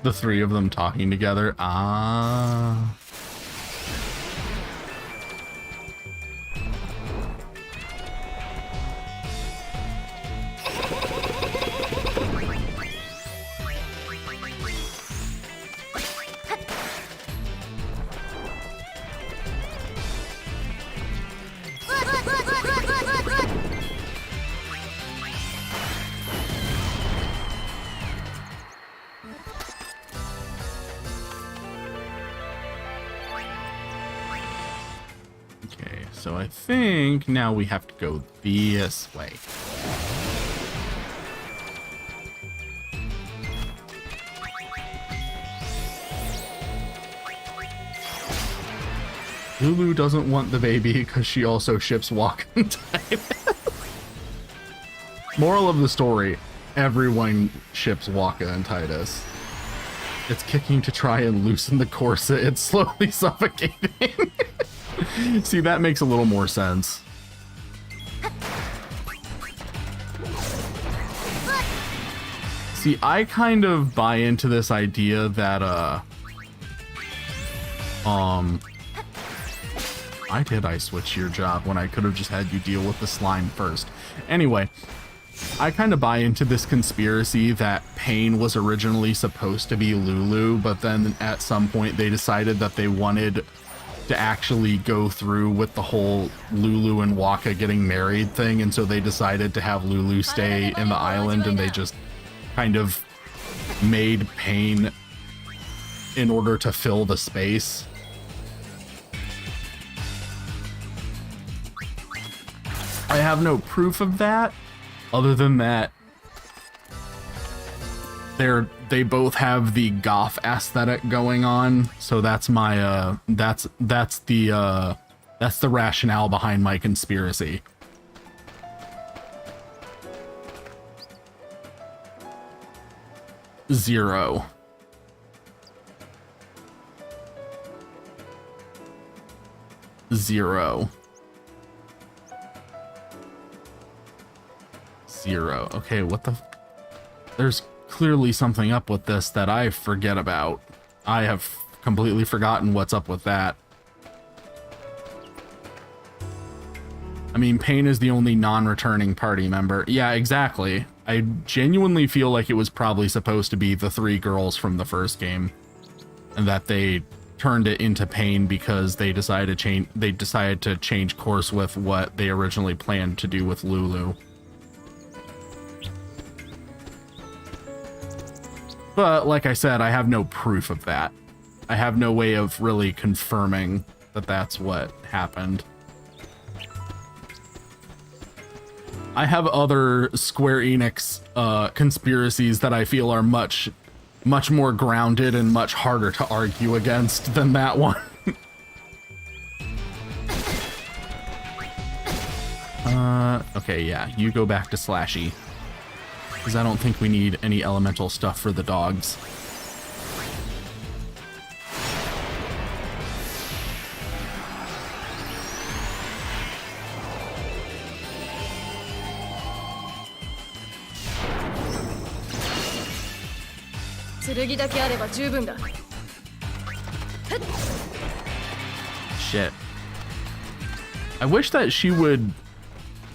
The three of them talking together. Ah. So I think now we have to go this way. Lulu doesn't want the baby because she also ships Waka and Titus. Moral of the story, everyone ships Waka and Titus. It's kicking to try and loosen the corset. It's slowly suffocating. See, that makes a little more sense. See, I kind of buy into this idea that, why did I switch your job when I could have just had you deal with the slime first? Anyway, I kind of buy into this conspiracy that Pain was originally supposed to be Lulu, but then at some point they decided that they wanted to actually go through with the whole Lulu and Waka getting married thing, and so they decided to have Lulu stay in the island, and they just kind of made Pain in order to fill the space. I have no proof of that, other than that they both have the goth aesthetic going on, so that's my that's the rationale behind my conspiracy. Zero. Okay, what the... There's clearly something up with this that I forget about. I have completely forgotten what's up with that. mean, Pain is the only non-returning party member. Yeah, exactly. I genuinely feel like it was probably supposed to be the 3 girls from the first game, and that they turned it into Pain because they decided to change course with what they originally planned to do with Lulu. But like I said, I have no proof of that. I have no way of really confirming that that's what happened. I have other Square Enix conspiracies that I feel are much more grounded and much harder to argue against than that one. Okay, yeah, you go back to Slashy. Because I don't think we need any elemental stuff for the dogs. Shit. I wish that she would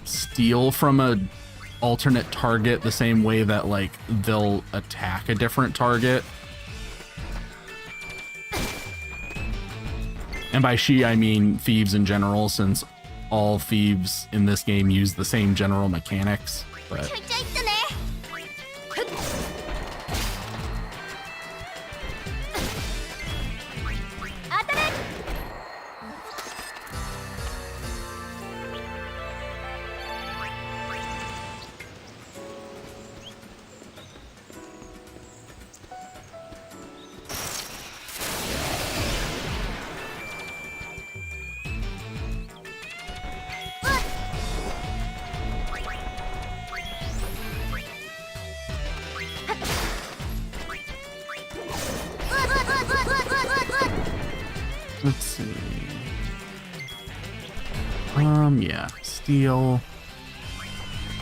steal from a alternate target the same way that, like, they'll attack a different target. And by she, I mean thieves in general, since all thieves in this game use the same general mechanics. But let's see. Yeah, steal.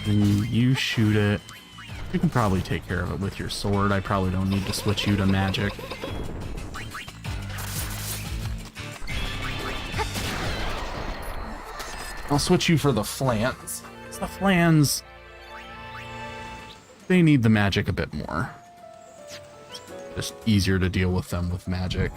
Then you shoot it. You can probably take care of it with your sword. I probably don't need to switch you to magic. I'll switch you for the flans. The flans, they need the magic a bit more. Just easier to deal with them with magic.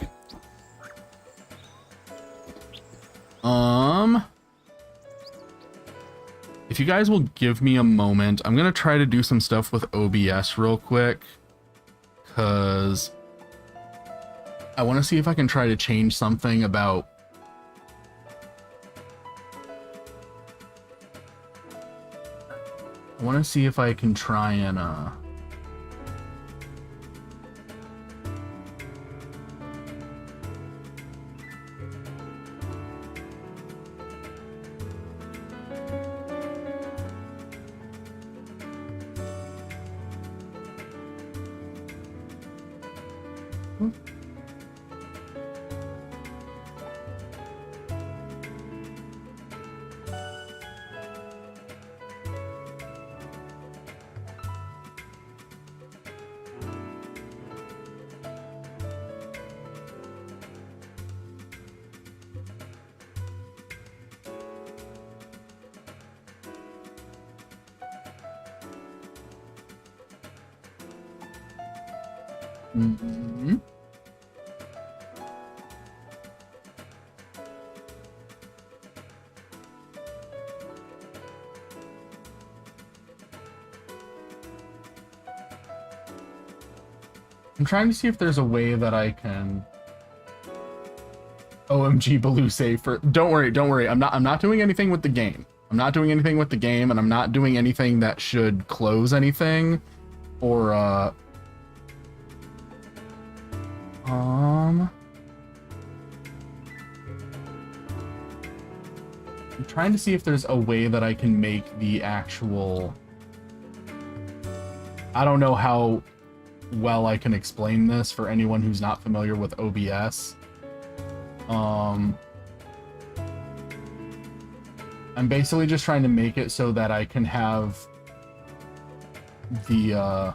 If you guys will give me a moment, I'm gonna try to do some stuff with OBS real quick, because I want to see if I can try to change something about I want to see if I can try and I'm trying to see if there's a way that I can OMG Baloo save for don't worry. I'm not doing anything with the game. I'm not doing anything with the game, and I'm not doing anything that should close anything or I'm trying to see if there's a way that I can make the actual I don't know how well I can explain this for anyone who's not familiar with OBS. I'm basically just trying to make it so that I can have the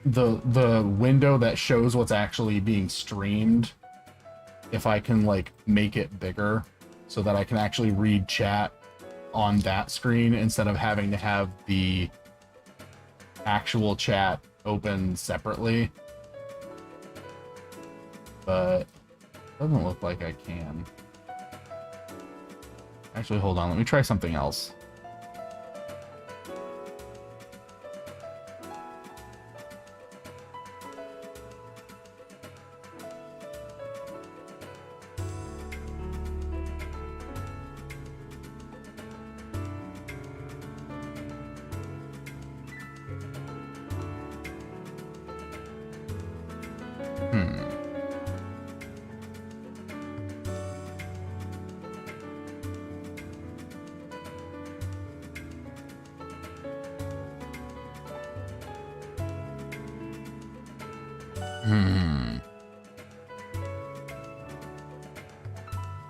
the window that shows what's actually being streamed, if I can like make it bigger so that I can actually read chat on that screen instead of having to have the actual chat open separately. But doesn't look like I can. Actually, hold on, let me try something else.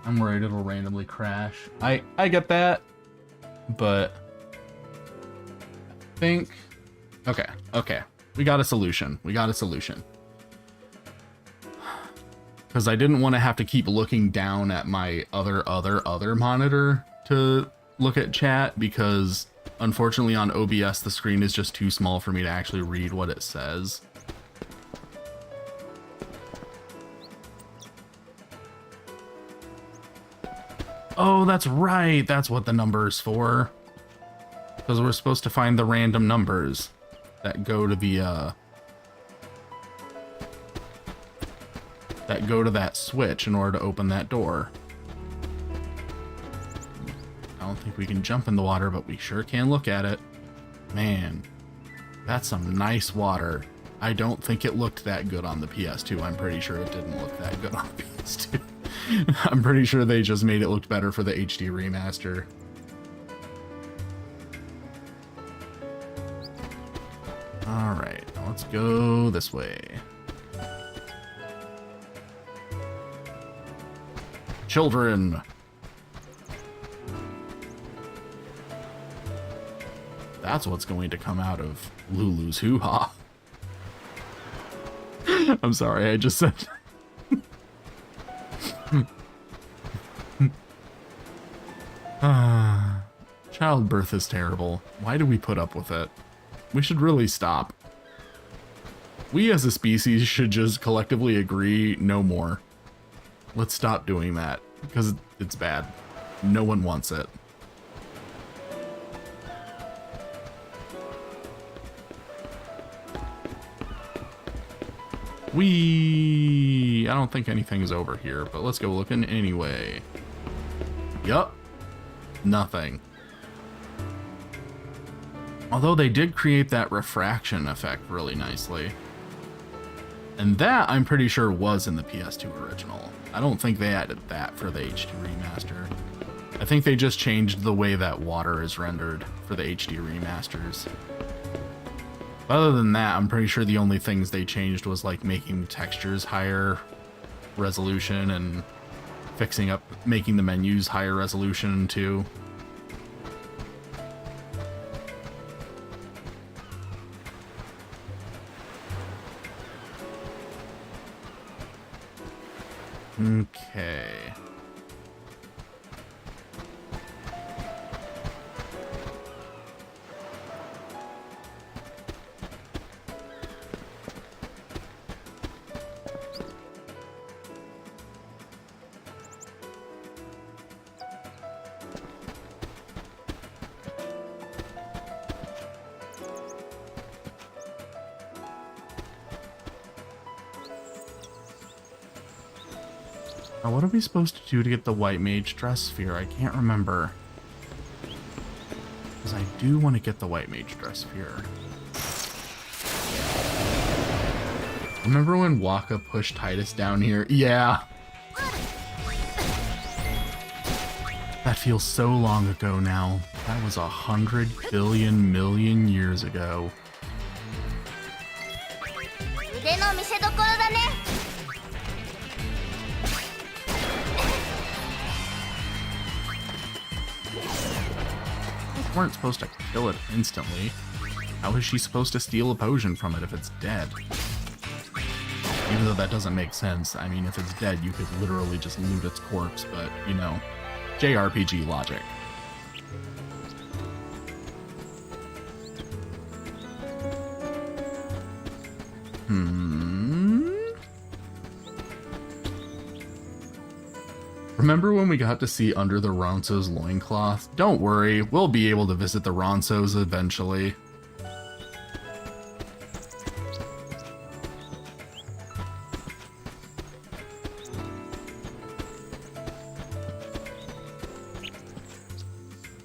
I'm worried it'll randomly crash. I get that, but I think okay. We got a solution. Because I didn't want to have to keep looking down at my other monitor to look at chat, because unfortunately on OBS the screen is just too small for me to actually read what it says. Oh, that's right. That's what the number is for. Because we're supposed to find the random numbers that go to the that go to that switch in order to open that door. I don't think we can jump in the water, but we sure can look at it. Man, that's some nice water. I don't think it looked that good on the PS2. I'm pretty sure it didn't look that good on the PS2. I'm pretty sure they just made it look better for the HD remaster. Alright, now let's go this way. Children! That's what's going to come out of Lulu's hoo-ha. I'm sorry, I just said... Childbirth is terrible. Why do we put up with it? We should really stop. We as a species should just collectively agree no more. Let's stop doing that, because it's bad. No one wants it. I don't think anything is over here, but let's go looking anyway. Yup. Nothing. Although they did create that refraction effect really nicely. And that, I'm pretty sure, was in the PS2 original. I don't think they added that for the HD remaster. I think they just changed the way that water is rendered for the HD remasters. Other than that, I'm pretty sure the only things they changed was like making the textures higher resolution and making the menus higher resolution too. Okay. Now, what are we supposed to do to get the white mage dress sphere? I can't remember. Because I do want to get the white mage dress sphere. Remember when Waka pushed Titus down here? Yeah. That feels so long ago now. That was 100 billion million years ago. 腕の見せ所だね。 Weren't supposed to kill it instantly. How is she supposed to steal a potion from it if it's dead? Even though that doesn't make sense. I mean, if it's dead, you could literally just loot its corpse, but, you know, JRPG logic. Remember when we got to see under the Ronso's loincloth? Don't worry, we'll be able to visit the Ronsos eventually.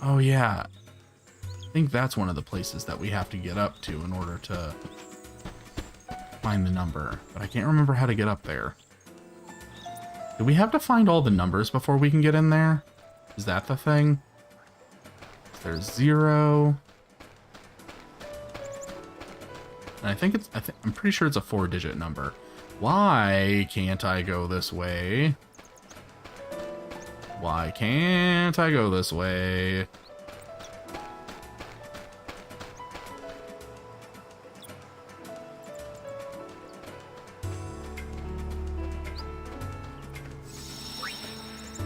Oh yeah, I think that's one of the places that we have to get up to in order to find the number, but I can't remember how to get up there. Do we have to find all the numbers before we can get in there? Is that the thing? There's 0. And I think it's, I'm pretty sure it's a 4-digit number. Why can't I go this way? Why can't I go this way?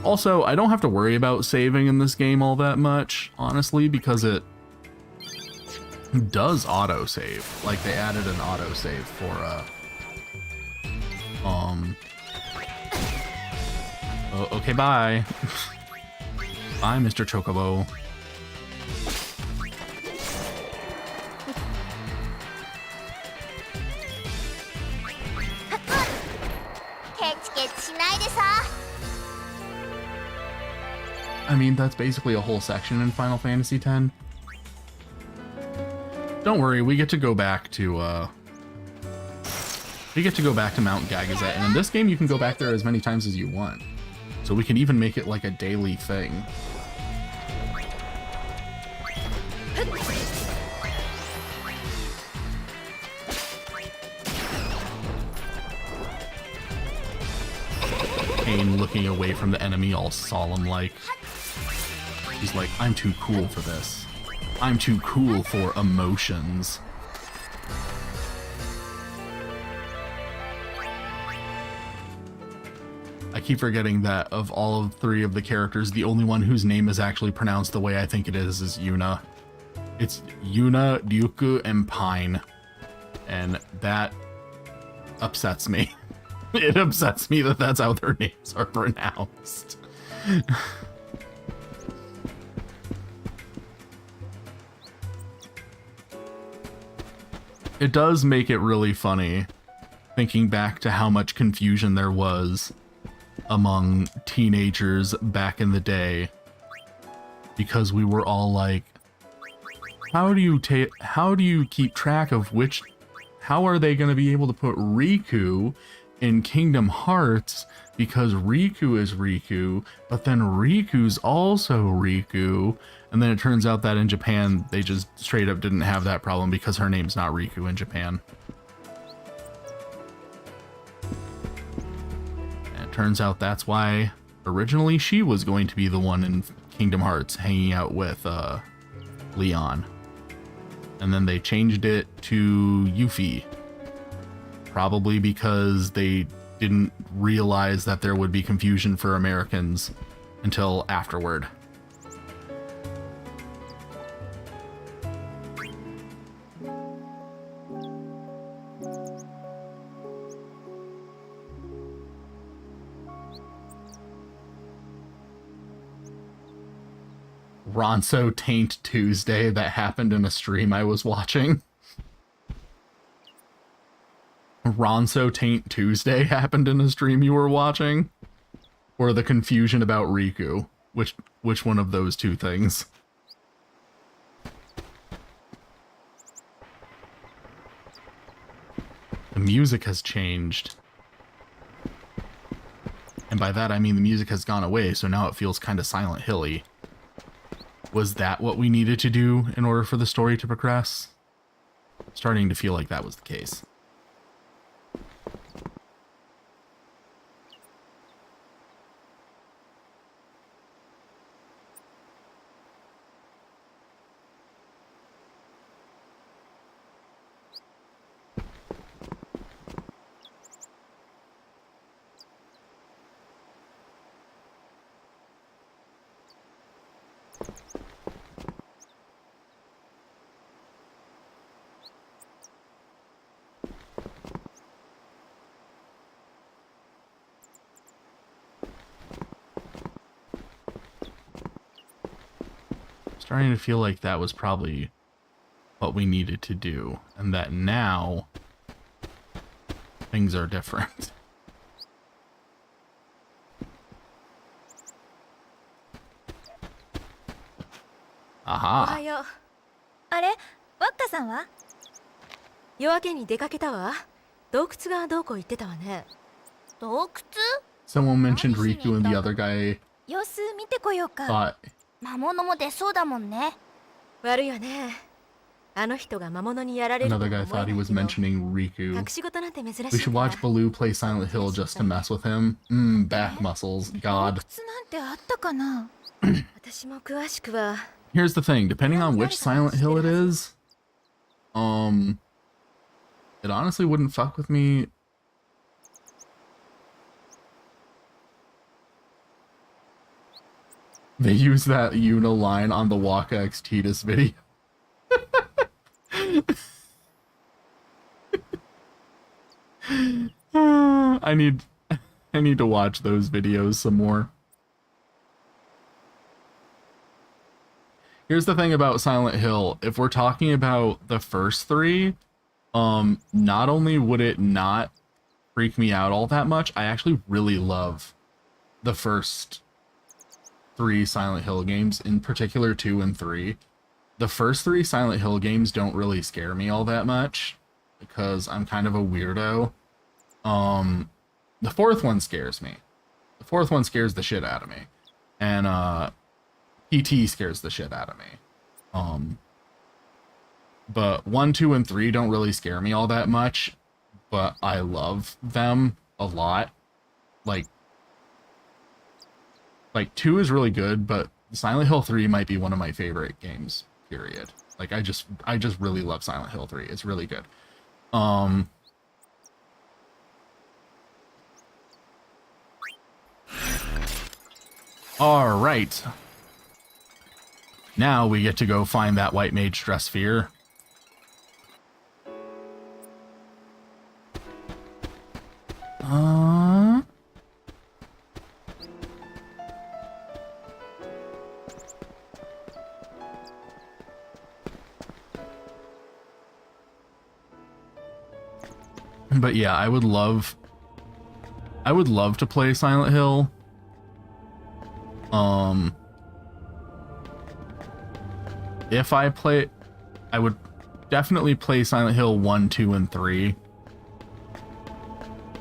Also, I don't have to worry about saving in this game all that much, honestly, because it does autosave. Like, they added an autosave for, oh, okay, bye. Bye, Mr. Chocobo. I mean, that's basically a whole section in Final Fantasy X. Don't worry, we get to go back to Mount Gagazet, and in this game you can go back there as many times as you want. So we can even make it like a daily thing. Pain looking away from the enemy all solemn-like. He's like, I'm too cool for this. I'm too cool for emotions. I keep forgetting that of all of 3 of the characters, the only one whose name is actually pronounced the way I think it is Yuna. It's Yuna, Ryuku, and Pine. And that upsets me. It upsets me that that's how their names are pronounced. It does make it really funny, thinking back to how much confusion there was among teenagers back in the day, because we were all like, how do you keep track of which, how are they going to be able to put Riku in Kingdom Hearts, because Riku is Riku, but then Riku's also Riku, and then it turns out that in Japan they just straight up didn't have that problem because her name's not Riku in Japan. And it turns out that's why originally she was going to be the one in Kingdom Hearts hanging out with Leon. And then they changed it to Yuffie. Probably because they didn't realize that there would be confusion for Americans until afterward. Ronso Taint Tuesday that happened in a stream I was watching. Ronso Taint Tuesday happened in a stream you were watching? Or the confusion about Riku? Which one of those two things? The music has changed. And by that I mean the music has gone away, so now it feels kind of Silent Hilly. Was that what we needed to do in order for the story to progress? Starting to feel like that was the case. starting to feel like that was probably what we needed to do, and that now things are different. Aha. おはよう。あれワッカさんは？夜明けに出かけたわ。洞窟がどうこう言ってたわね。洞窟？ Someone mentioned Riku and the other guy 様子見てこようか。 thought 魔物も出そうだもんね。悪いわね。あの人が魔物にやられるとは another 思え guy ない thought he was けど mentioning Riku. 隠し事なんて珍しい We か should ら watch Baloo play Silent Hill just to mess with him. Back muscles. 洞 God. 窟なんてあったかな？私も詳しくは Here's the thing, depending on which Silent Hill it is, it honestly wouldn't fuck with me. They use that Una line on the Waka X Titus video. I need to watch those videos some more. Here's the thing about Silent Hill. If we're talking about the first three, not only would it not freak me out all that much, I actually really love the first three Silent Hill games, in particular 2 and 3. The first three Silent Hill games don't really scare me all that much because I'm kind of a weirdo. The fourth one scares me. The fourth one scares the shit out of me. And PT scares the shit out of me. But 1, 2, and 3 don't really scare me all that much, but I love them a lot. Like 2 is really good, but Silent Hill 3 might be one of my favorite games, period. Like I just really love Silent Hill 3. It's really good. All right. Now we get to go find that white mage dress sphere. But yeah, I would love to play Silent Hill. If I play, I would definitely play Silent Hill 1, 2, and 3.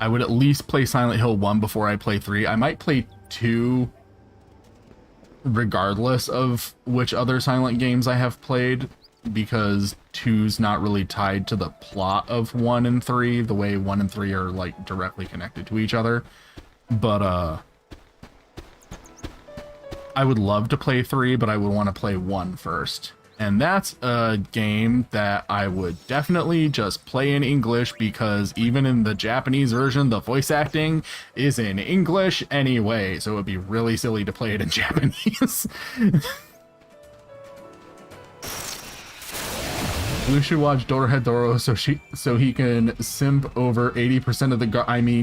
I would at least play Silent Hill 1 before I play 3. I might play 2 regardless of which other Silent games I have played, because 2's not really tied to the plot of 1 and 3, the way 1 and 3 are like directly connected to each other. But I would love to play 3, but I would want to play 1 first. And that's a game that I would definitely just play in English, because even in the Japanese version, the voice acting is in English anyway, so it would be really silly to play it in Japanese. Blue should watch Dorohedoro so he can simp over 80% of the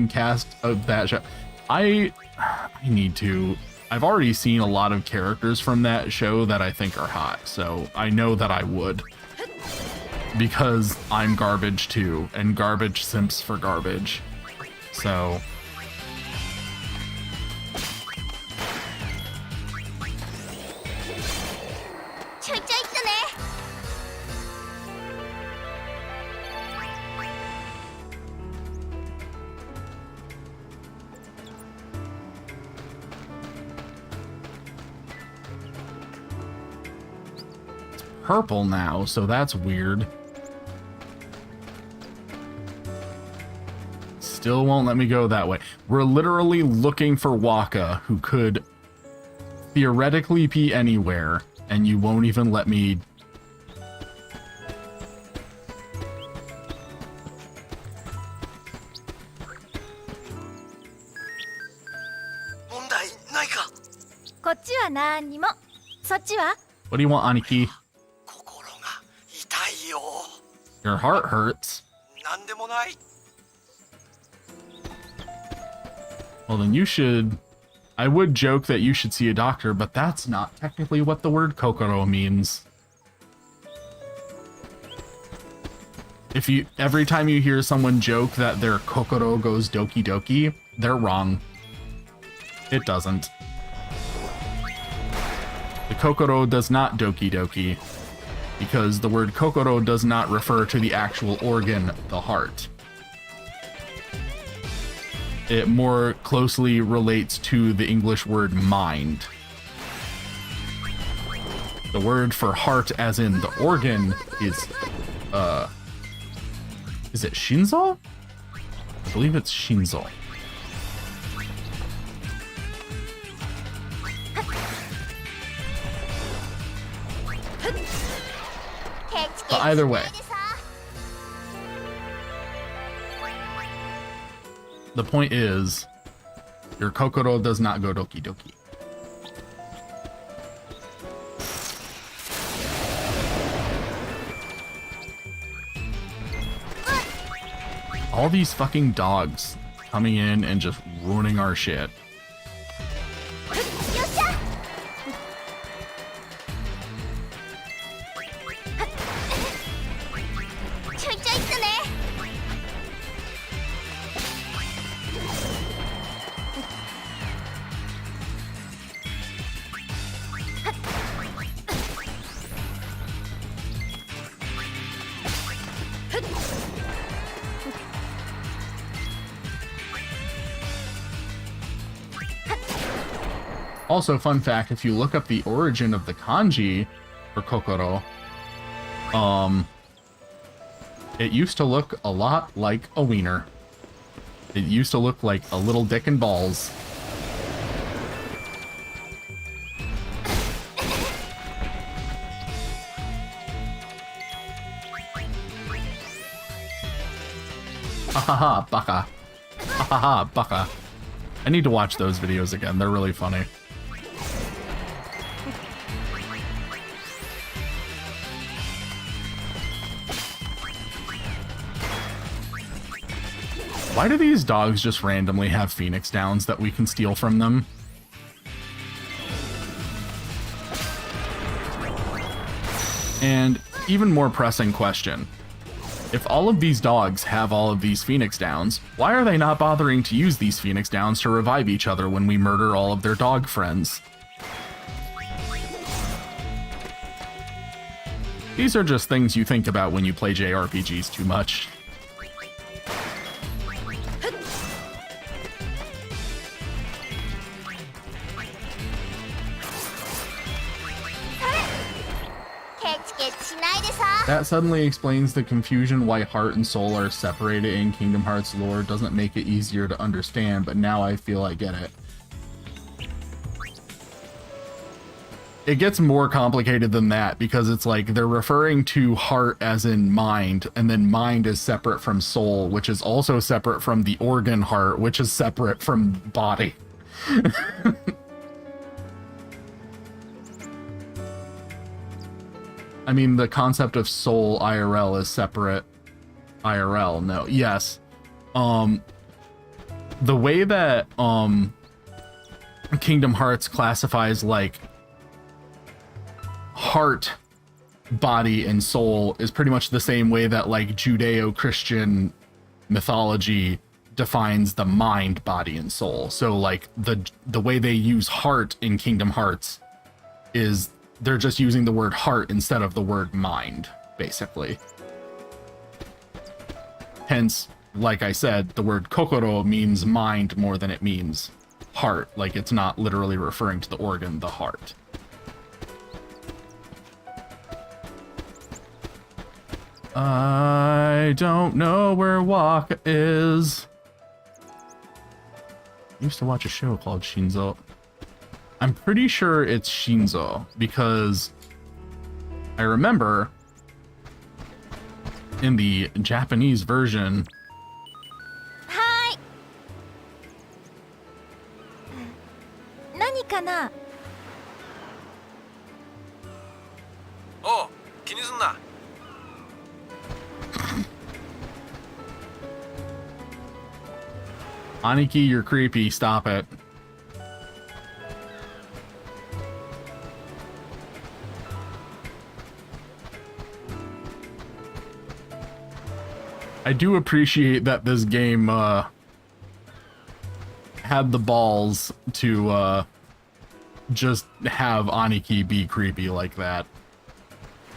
cast of that show. I need to. I've already seen a lot of characters from that show that I think are hot, so I know that I would. Because I'm garbage too, and garbage simps for garbage. So... purple now, so that's weird. Still won't let me go that way. We're literally looking for Waka, who could theoretically be anywhere, and you won't even let me. What do you want, Aniki? Your heart hurts. Well, then you should I would joke that you should see a doctor, but that's not technically what the word kokoro means. If you every time you hear someone joke that their kokoro goes doki doki, they're wrong. It doesn't. The kokoro does not doki doki, because the word kokoro does not refer to the actual organ, the heart. It more closely relates to the English word mind. The word for heart, as in the organ, is it shinzo? I believe it's shinzo. But either way, the point is, your kokoro does not go doki doki. All these fucking dogs coming in and just ruining our shit. Also, fun fact, if you look up the origin of the kanji for kokoro, it used to look a lot like a wiener. It used to look like a little dick and balls. Ha ha ha, baka. Ha ha ha, baka. I need to watch those videos again. They're really funny. Why do these dogs just randomly have Phoenix Downs that we can steal from them? And even more pressing question. If all of these dogs have all of these Phoenix Downs, why are they not bothering to use these Phoenix Downs to revive each other when we murder all of their dog friends? These are just things you think about when you play JRPGs too much. That suddenly explains the confusion why heart and soul are separated in Kingdom Hearts lore. Doesn't make it easier to understand, but now I feel I get it. It gets more complicated than that, because it's like they're referring to heart as in mind, and then mind is separate from soul, which is also separate from the organ heart, which is separate from body. I mean, the concept of soul IRL is separate IRL. No, yes. The way that Kingdom Hearts classifies like heart, body, and soul is pretty much the same way that like Judeo-Christian mythology defines the mind, body, and soul. So like the way they use heart in Kingdom Hearts is they're just using the word heart instead of the word mind, basically. Hence, like I said, the word kokoro means mind more than it means heart. Like, it's not literally referring to the organ, the heart. I don't know where Waka is. I used to watch a show called Shinzo. I'm pretty sure it's Shinzo, because I remember in the Japanese version. Hi. 何かな? おう、気にすんな。 Aniki, you're creepy. Stop it. I do appreciate that this game had the balls to just have Aniki be creepy like that.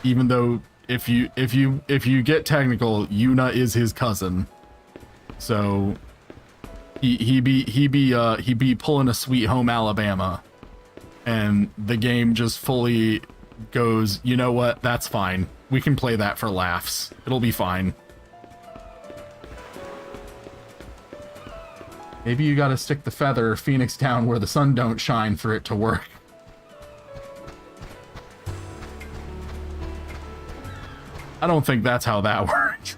Even though if you get technical, Yuna is his cousin. So he be pulling a Sweet Home Alabama, and the game just fully goes, you know what, that's fine. We can play that for laughs. It'll be fine. Maybe you gotta stick the feather Phoenix down where the sun don't shine for it to work. I don't think that's how that works.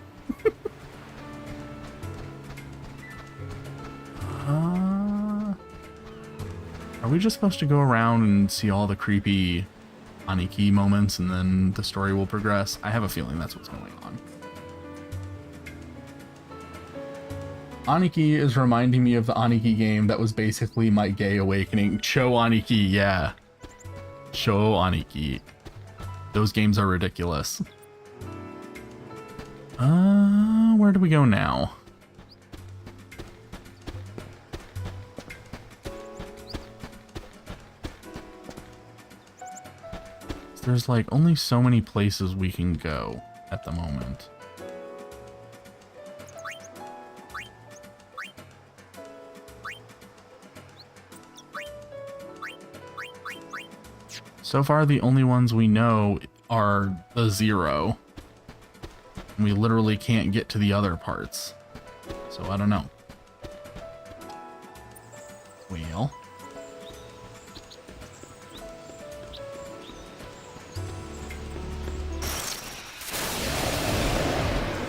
Are we just supposed to go around and see all the creepy Aniki moments and then the story will progress? I have a feeling that's what's going on. Aniki is reminding me of the Aniki game that was basically my gay awakening. Cho Aniki, yeah. Cho Aniki. Those games are ridiculous. Where do we go now? There's like only so many places we can go at the moment. So far, the only ones we know are the 0. We literally can't get to the other parts. So I don't know. Well.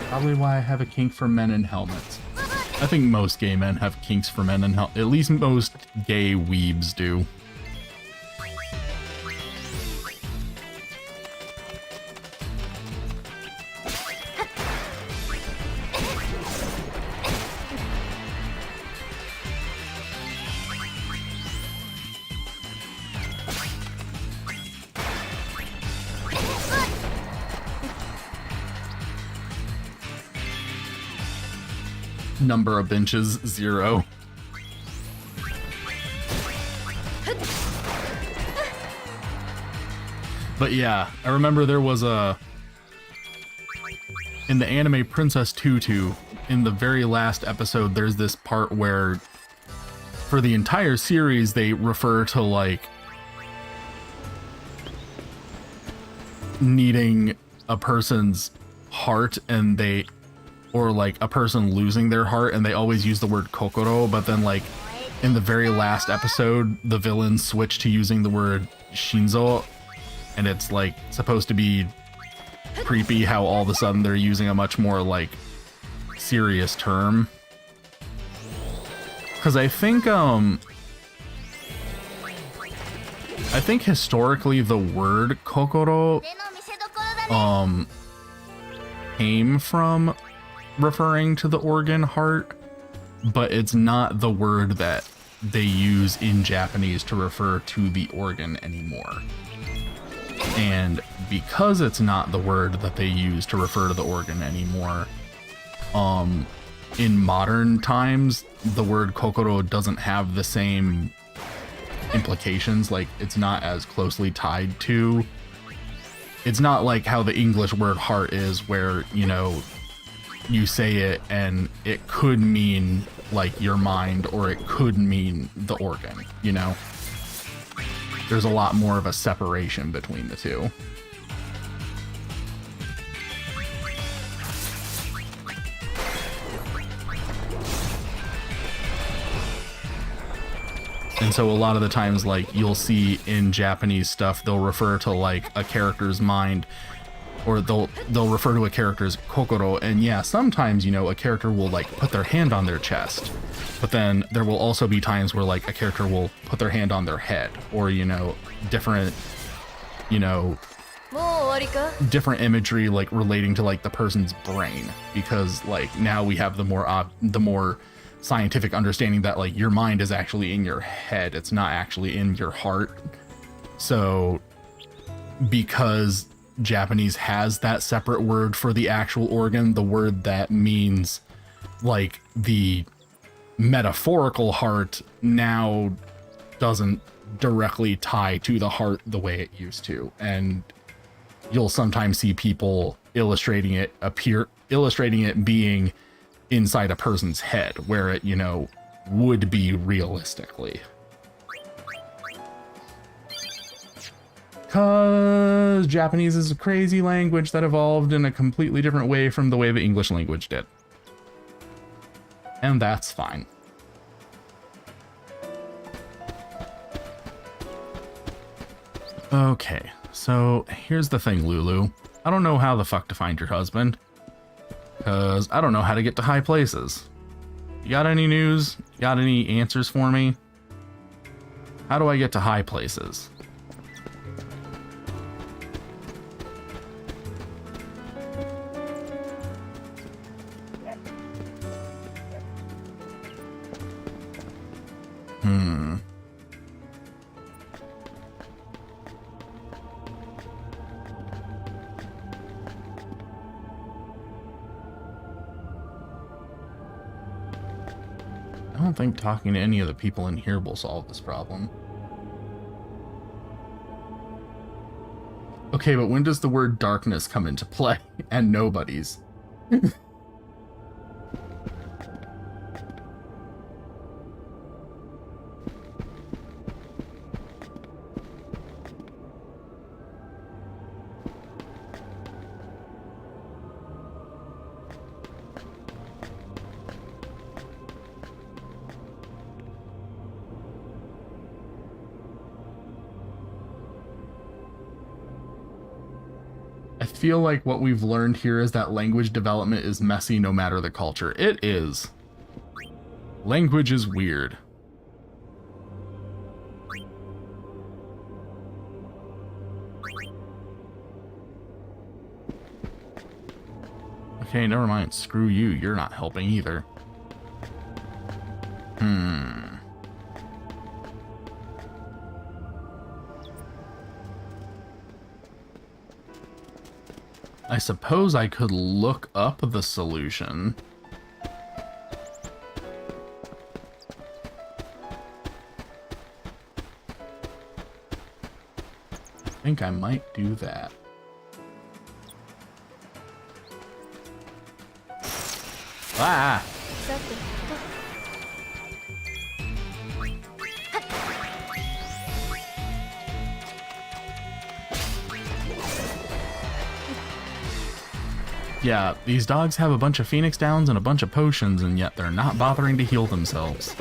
Probably why I have a kink for men in helmets. I think most gay men have kinks for men in helmets. At least most gay weebs do. Number of benches, 0. But yeah, I remember there was a... in the anime Princess Tutu, in the very last episode, there's this part where for the entire series, they refer to, like, needing a person's heart, and they... or like a person losing their heart, and they always use the word kokoro, but then like in the very last episode the villains switch to using the word shinzo, and it's like supposed to be creepy how all of a sudden they're using a much more like serious term. Because I think historically the word kokoro came from referring to the organ heart, but it's not the word that they use in Japanese to refer to the organ anymore. And because it's not the word that they use to refer to the organ anymore, in modern times, the word kokoro doesn't have the same implications. Like, it's not as closely tied to... It's not like how the English word heart is, where, you know, you say it and it could mean like your mind, or it could mean the organ, you know? There's a lot more of a separation between the two. And so a lot of the times, like, you'll see in Japanese stuff, they'll refer to like a character's mind, or they'll refer to a character's kokoro, and yeah, sometimes, you know, a character will like put their hand on their chest, but then there will also be times where like a character will put their hand on their head, or, you know, different, you know, different imagery like relating to like the person's brain, because like now we have the more scientific understanding that like your mind is actually in your head, it's not actually in your heart. So because Japanese has that separate word for the actual organ, the word that means like the metaphorical heart now doesn't directly tie to the heart the way it used to. And you'll sometimes see people illustrating it being inside a person's head where it, you know, would be realistically. Because Japanese is a crazy language that evolved in a completely different way from the way the English language did. And that's fine. Okay, so here's the thing, Lulu. I don't know how the fuck to find your husband. Because I don't know how to get to high places. You got any news? You got any answers for me? How do I get to high places? I don't think talking to any of the people in here will solve this problem. Okay, but when does the word darkness come into play? And nobody's. I feel like what we've learned here is that language development is messy no matter the culture. It is. Language is weird. Okay, never mind. Screw you. You're not helping either. I suppose I could look up the solution. I think I might do that. Ah! Yeah, these dogs have a bunch of Phoenix Downs and a bunch of potions, and yet they're not bothering to heal themselves.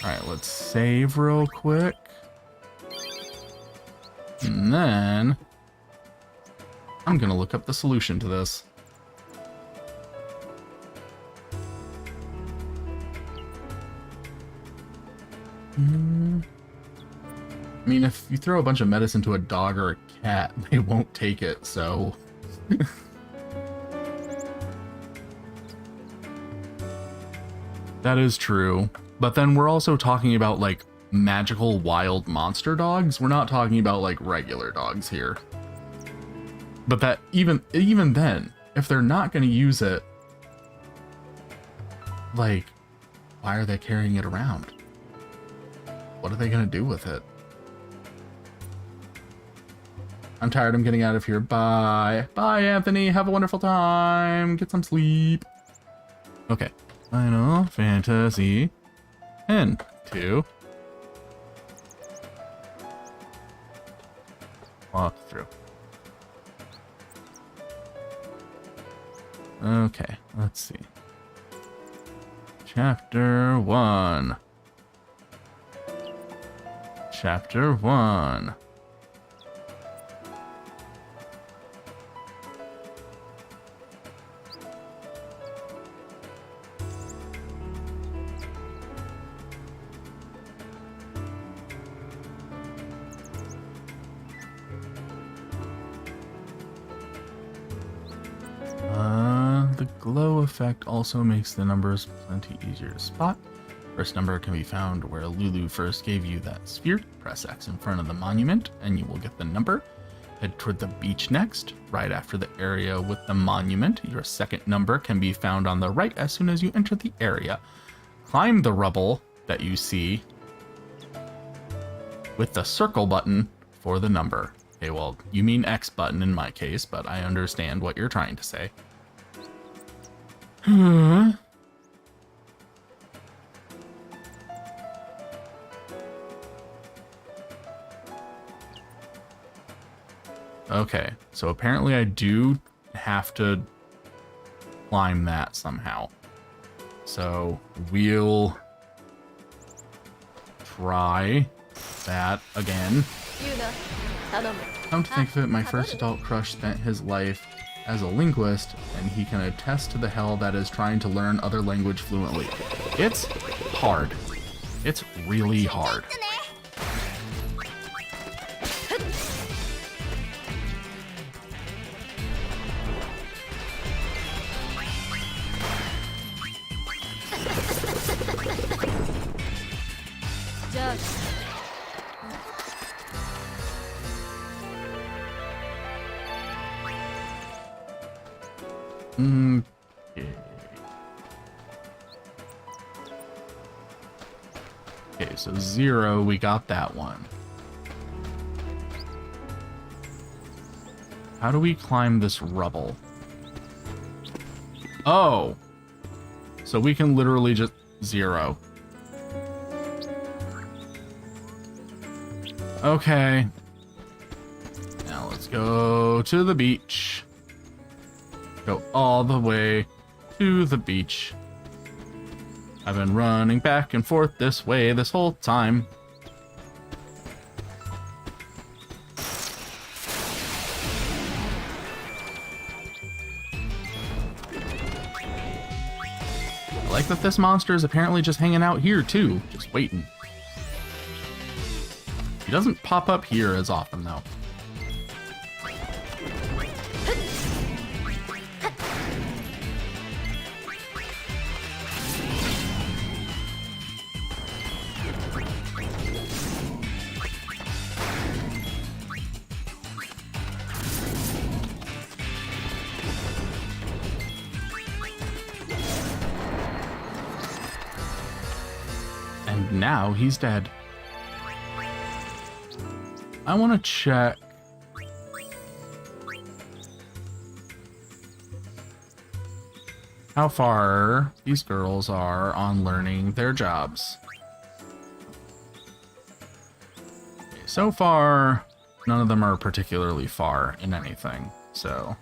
Alright, let's save real quick. And then I'm gonna look up the solution to this. I mean, if you throw a bunch of medicine to a dog or a cat, they won't take it, so... That is true. But then we're also talking about, like, magical wild monster dogs. We're not talking about, like, regular dogs here. But that, even then, if they're not going to use it, like, why are they carrying it around? What are they going to do with it? I'm tired. I'm getting out of here. Bye. Bye, Anthony. Have a wonderful time. Get some sleep. Okay. Final Fantasy 10 2. Walk through. Okay, let's see. Chapter 1. Chapter 1. glow effect also makes the numbers plenty easier to spot. First number can be found where Lulu first gave you that sphere. Press X in front of the monument and you will get the number. Head toward the beach next, right after the area with the monument. Your second number can be found on the right as soon as you enter the area. Climb the rubble that you see with the circle button for the number. Okay, well, you mean X button in my case, but I understand what you're trying to say. Okay, so apparently I do have to climb that somehow. So we'll try that again. Come to think of it, my first adult crush spent his life as a linguist, and he can attest to the hell that is trying to learn other language fluently. It's hard. It's really hard. Okay, so 0, we got that one. How do we climb this rubble? Oh! So we can literally just 0. Okay. Now let's go to the beach. Go all the way to the beach. I've been running back and forth this way this whole time. I like that this monster is apparently just hanging out here too, just waiting. He doesn't pop up here as often though. And now he's dead. I want to check. How far these girls are on learning their jobs. Okay, so far, none of them are particularly far in anything, so.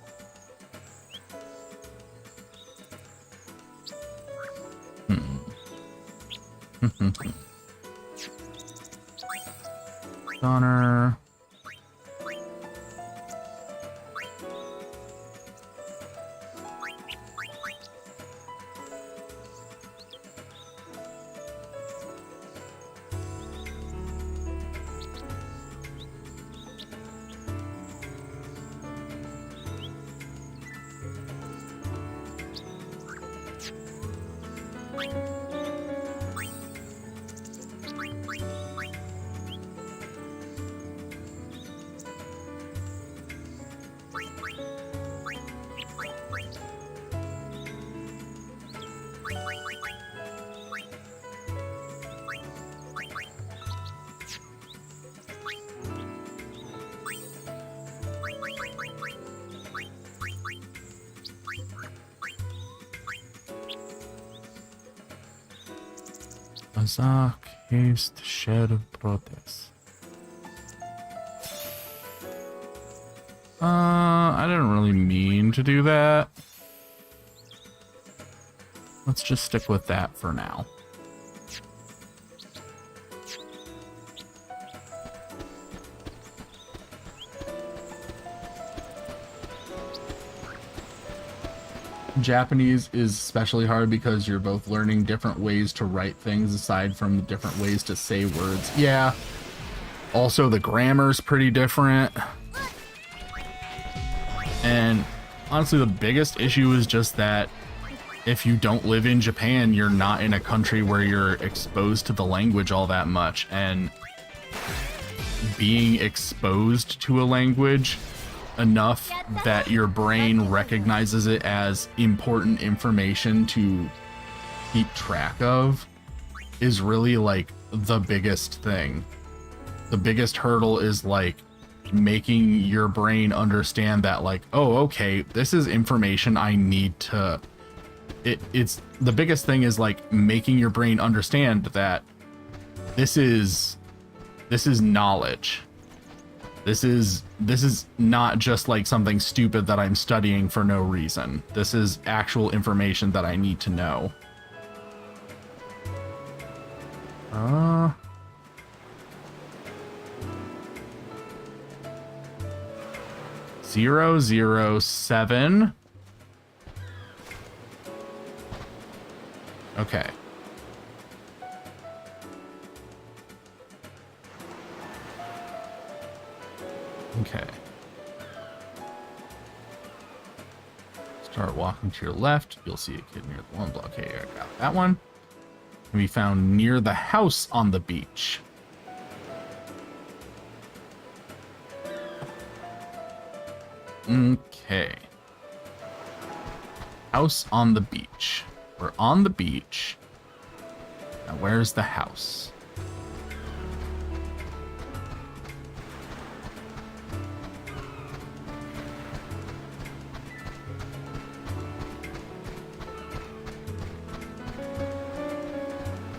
Donner. Azak haste shed protes. I didn't really mean to do that. Let's just stick with that for now. Japanese is especially hard because you're both learning different ways to write things aside from the different ways to say words. Yeah. Also, the grammar's pretty different. And honestly, the biggest issue is just that if you don't live in Japan, you're not in a country where you're exposed to the language all that much, and being exposed to a language enough that your brain recognizes it as important information to keep track of is really like the biggest thing. The biggest hurdle is like making your brain understand that, like, oh, okay, this is information I need to, it's the biggest thing is like making your brain understand that this is knowledge. This is not just like something stupid that I'm studying for no reason. This is actual information that I need to know. 007. Okay. Okay. Start walking to your left. You'll see a kid near the one block. Okay, I got that one. Can be found near the house on the beach. Okay. House on the beach. We're on the beach. Now, where's the house?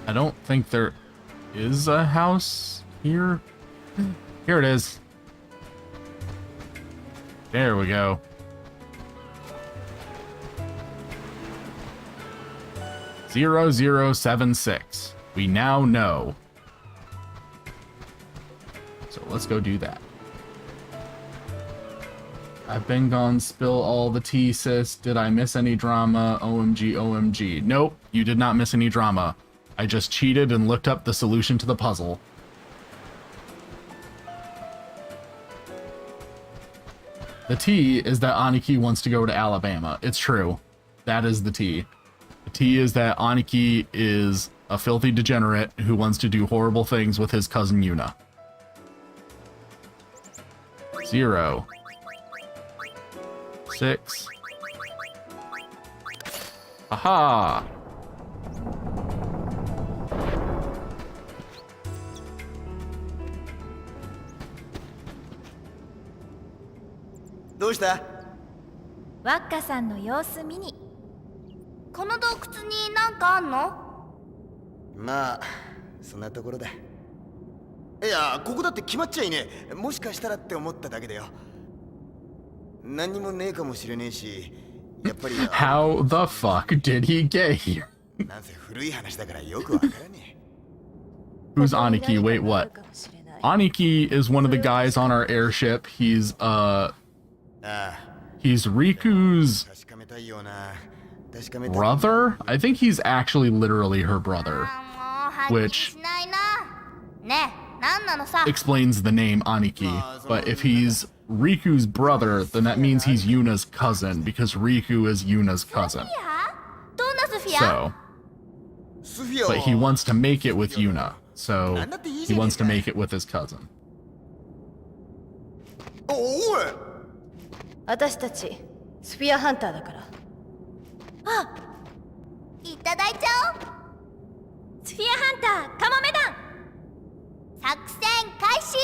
I don't think there is a house here. Here it is. There we go. (0076). We now know. So let's go do that. I've been gone, spill all the tea, sis. Did I miss any drama? OMG, OMG. Nope, you did not miss any drama. I just cheated and looked up the solution to the puzzle. The tea is that Aniki wants to go to Alabama. It's true. That is the tea. The tea is that Aniki is a filthy degenerate who wants to do horrible things with his cousin Yuna. 0 6. Aha!どうした？ワッカさんの様子見に。この洞窟になんかあんの？まあそんなところだ。いや、ここだって決まっちゃいねえ。もしかしたらって思っただけだよ。何にもねえかもしれねえし、やっぱり。How the fuck did he get here? なんせ古い話だからよくわからねえ。 Who's Aniki? Wait, what? Aniki is one of the guys on our airship. He's Riku's brother? I think he's actually literally her brother, which explains the name Aniki. But if he's Riku's brother, then that means he's Yuna's cousin, because Riku is Yuna's cousin. So, but he wants to make it with Yuna, so he wants to make it with his cousin. 私たちスフィアハンターだから。あ、いただいちゃおう。スフィアハンターカモメ団。作戦開始。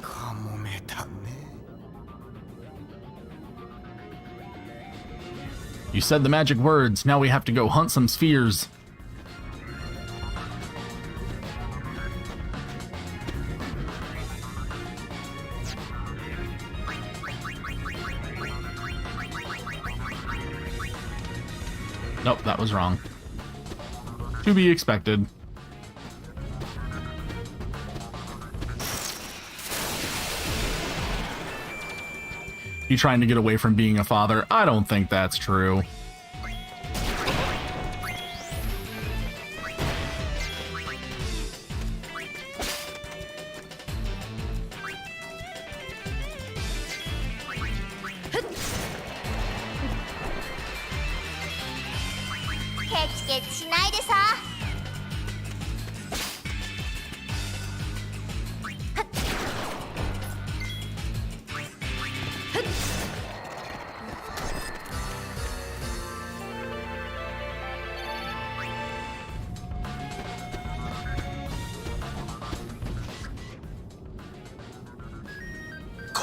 カモメだね。 You said the magic words. Now we have to go hunt some spheres. Nope, that was wrong. To be expected. You trying to get away from being a father? I don't think that's true.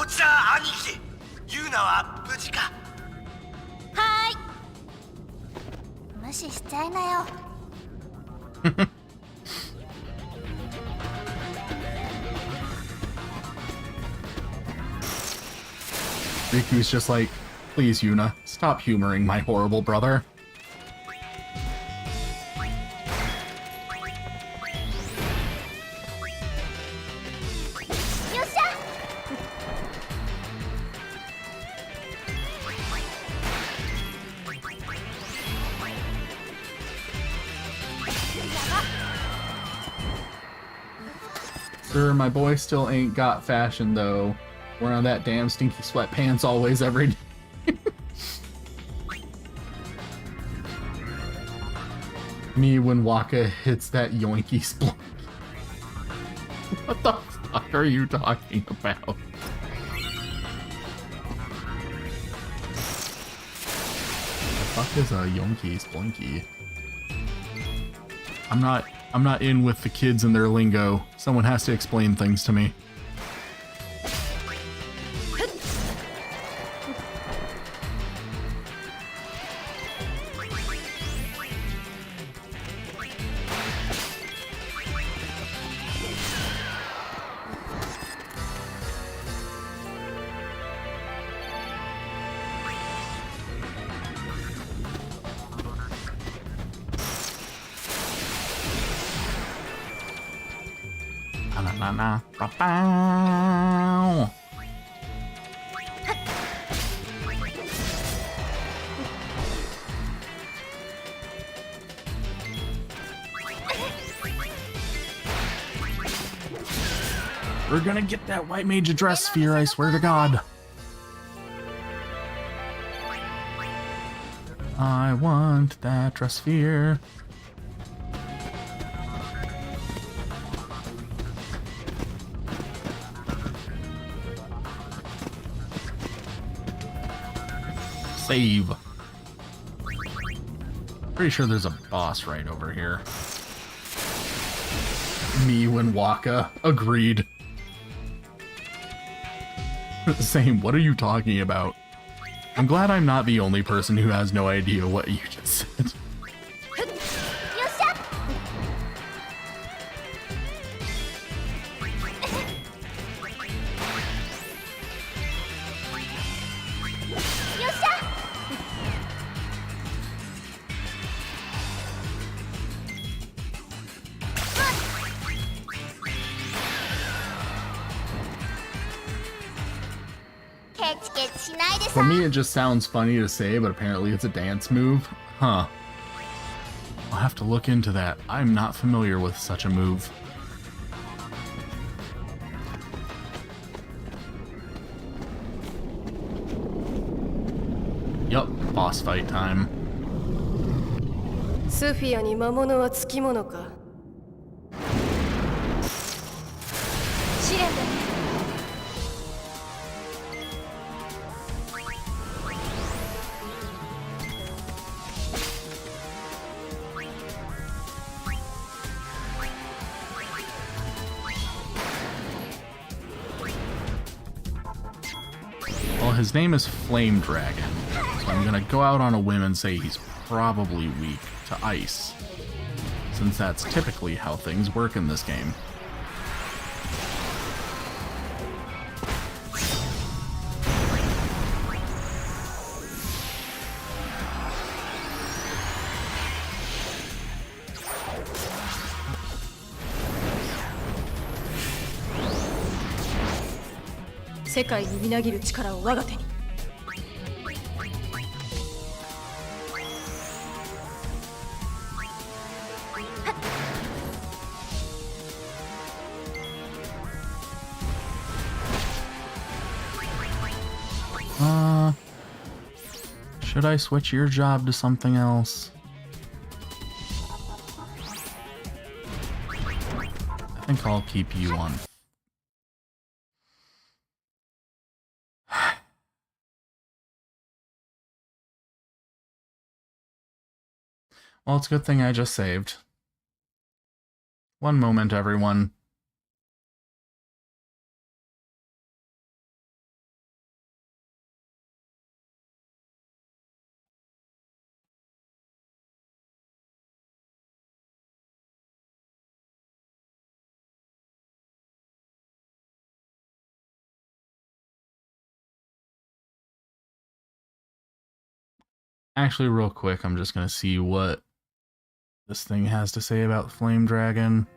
ちゃ兄貴、ユーナは無事か。はーい、無視しちゃいなよ。Riku's just like, please, Yuna, stop humoring my horrible brother. Sir, my boy still ain't got fashion, though. Wearing that damn stinky sweatpants always every day. Me when Waka hits that yoinky splunk. What the fuck are you talking about? The fuck is a yonky splunky? I'm not in with the kids and their lingo. Someone has to explain things to me. Ba-bow. We're gonna get that white mage address sphere, I swear to God. I want that dress sphere. Save. Pretty sure there's a boss right over here. Me when Waka. Agreed. Same. What are you talking about? I'm glad I'm not the only person who has no idea what you just said. For me, it just sounds funny to say, but apparently it's a dance move. Huh. I'll have to look into that. I'm not familiar with such a move. Yup, boss fight time. スフィアに魔物はつきものか。試練だね。Well, his name is Flame Dragon, so I'm gonna go out on a whim and say he's probably weak to ice, since that's typically how things work in this game. 世界にみなぎる力を我が手に。Should I switch your job to something else? I think I'll keep you on. Well, it's a good thing I just saved. One moment, everyone. Actually, real quick, I'm just gonna see what this thing has to say about Flame Dragon.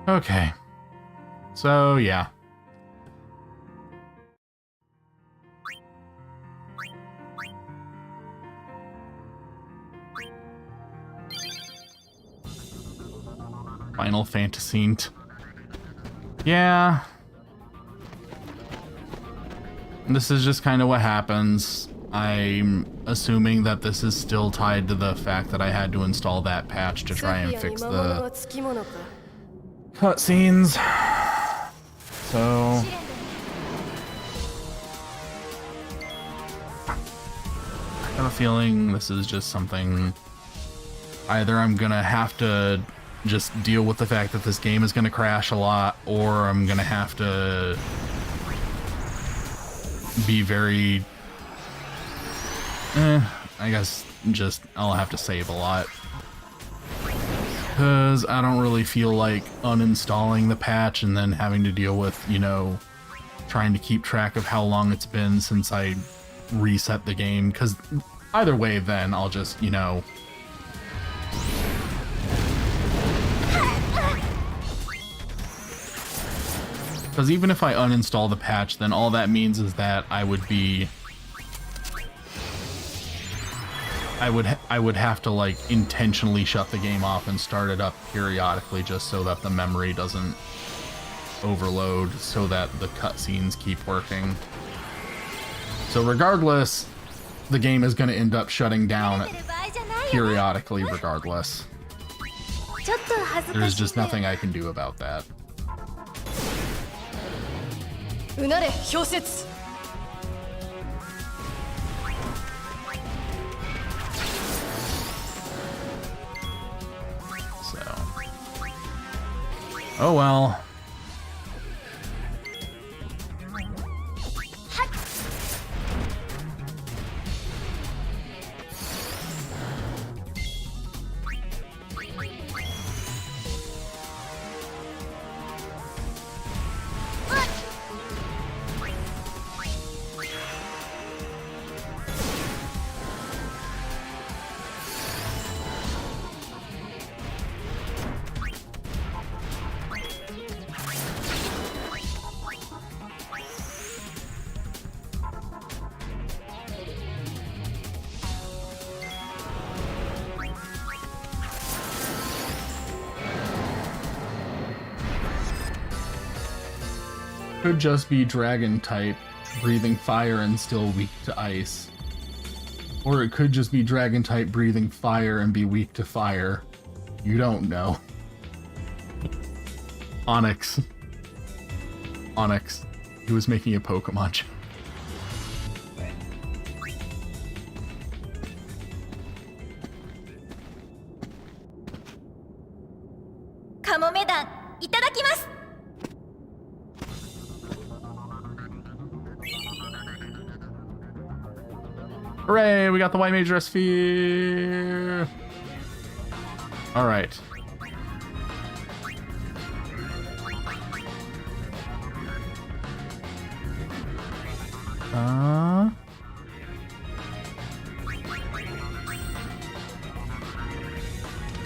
Okay. So, yeah. Final Fantasy. Yeah. This is just kind of what happens. I'm assuming that this is still tied to the fact that I had to install that patch to try and fix the cutscenes. So I have a feeling this is just something. Either I'm gonna have to just deal with the fact that this game is gonna crash a lot, or I'm gonna have to be very I guess just I'll have to save a lot, because I don't really feel like uninstalling the patch and then having to deal with, you know, trying to keep track of how long it's been since I reset the game, because either way then I'll just, you know, because even if I uninstall the patch, then all that means is that I would have to like intentionally shut the game off and start it up periodically just so that the memory doesn't overload, so that the cutscenes keep working. So regardless, the game is going to end up shutting down periodically regardless. There's just nothing I can do about that. Oh well. Could just be dragon type, breathing fire and still weak to ice. Or it could just be dragon type, breathing fire and be weak to fire. You don't know. Onyx. Onyx. He was making a Pokemon joke. Hooray, we got the White Major Sphere! Alright.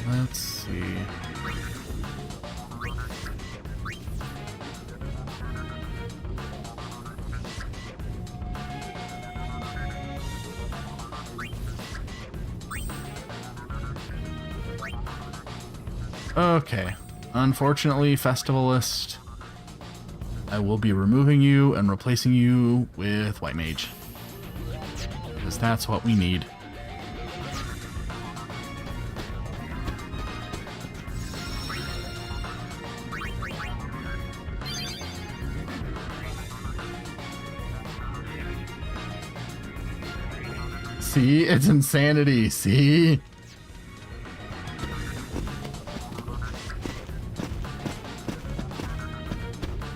Let's see. Okay, unfortunately, Festivalist, I will be removing you and replacing you with White Mage, because that's what we need. See? It's insanity. See?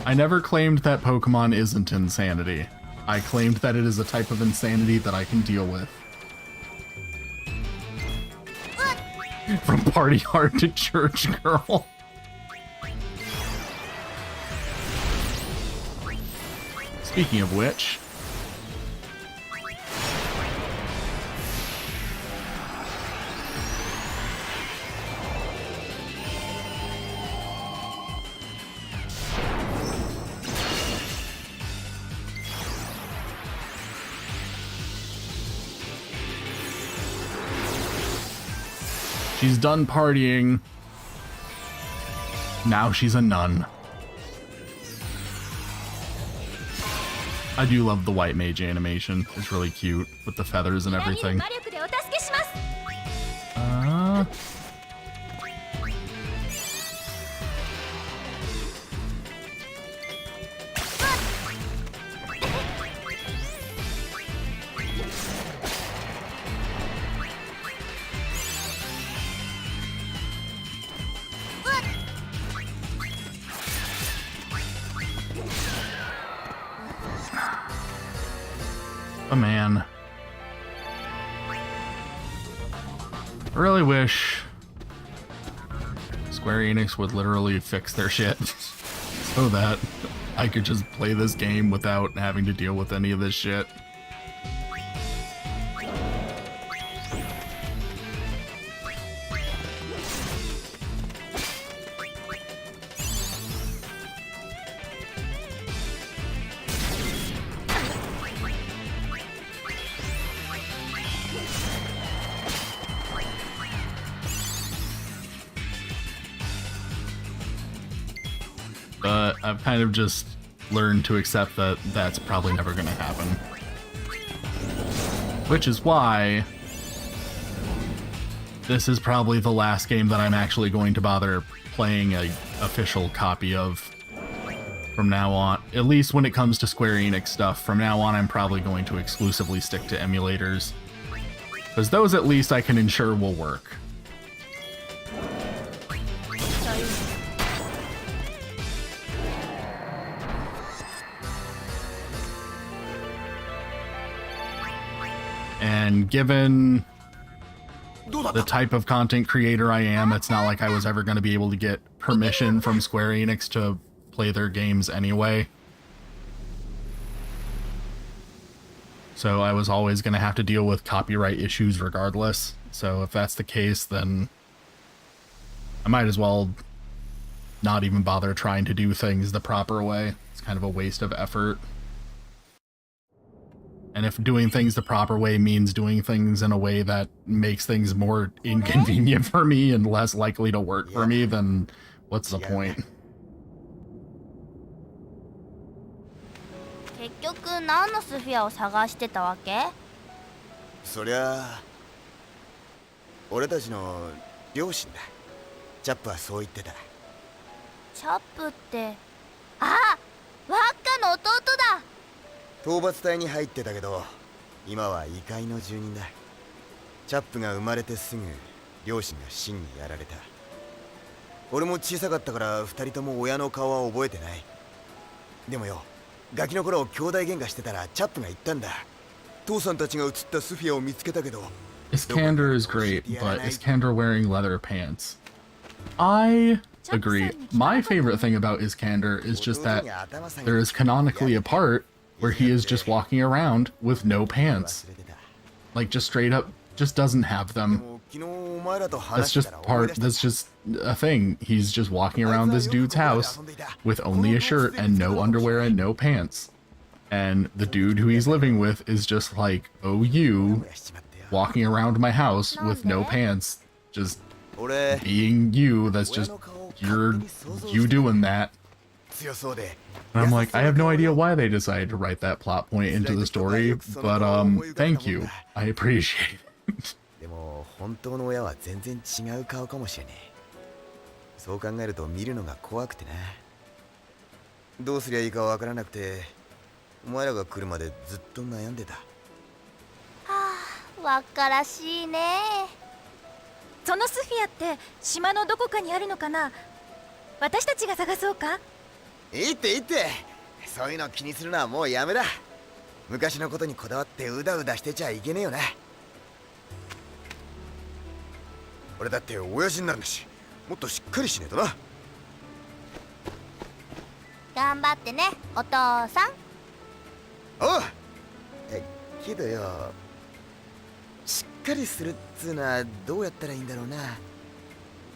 I never claimed that Pokemon isn't insanity. I claimed that it is a type of insanity that I can deal with. From party hard to church girl. Speaking of which... she's done partying. Now she's a nun. I do love the white mage animation. It's really cute with the feathers and everything. Oh man. I really wish Square Enix would literally fix their shit so that I could just play this game without having to deal with any of this shit. But I've kind of just learned to accept that that's probably never going to happen. Which is why this is probably the last game that I'm actually going to bother playing a official copy of from now on. At least when it comes to Square Enix stuff, from now on I'm probably going to exclusively stick to emulators. Because those at least I can ensure will work. And given the type of content creator I am, it's not like I was ever going to be able to get permission from Square Enix to play their games anyway. So I was always going to have to deal with copyright issues regardless. So if that's the case, then I might as well not even bother trying to do things the proper way. It's kind of a waste of effort. And if doing things the proper way means doing things in a way that makes things more inconvenient for me and less likely to work for me, then what's the point? 結局何のスフィアを探してたわけ？そりゃあ俺たちの両親だ。チャップはそう言ってた。チャップって、あ、ワッカの弟だ。討伐隊に入ってたけど今は異界の住人だ。チャップが生まれてすぐ両親が死にやられた。俺も小さかったから二人とも親の顔は覚えてない。でもよ、ガキの頃兄弟喧嘩してたらチャップが言ったんだ。父さんたちが写ったスフィアを見つけたけど。Iskander is great, but Iskander wearing leather pants. I agree. My favorite thing about Iskander is just that there is canonically a part where he is just walking around with no pants. Like, just straight up, just doesn't have them. That's just a thing. He's just walking around this dude's house with only a shirt and no underwear and no pants. And the dude who he's living with is just like, oh, you walking around my house with no pants, just being you. That's just, you doing that. And I'm like, I have no idea why they decided to write that plot point into the story, but thank you. I appreciate it. でも本当の親は全然違う顔かもしれねえ。そう考えると見るのが怖くてな。どうすりゃいいかわからなくて、お前らが来るまでずっと悩んでた。はあ、輪っからしいね。そのスフィアって島のどこかにあるのかな。私たちが探そうか。いいっていいって。そういうの気にするのはもうやめだ。昔のことにこだわってうだうだしてちゃいけねえよな。俺だって親父になるんだし、もっとしっかりしねえとな。頑張ってね、お父さん。おう。けどよ、しっかりするっつうのはどうやったらいいんだろうな。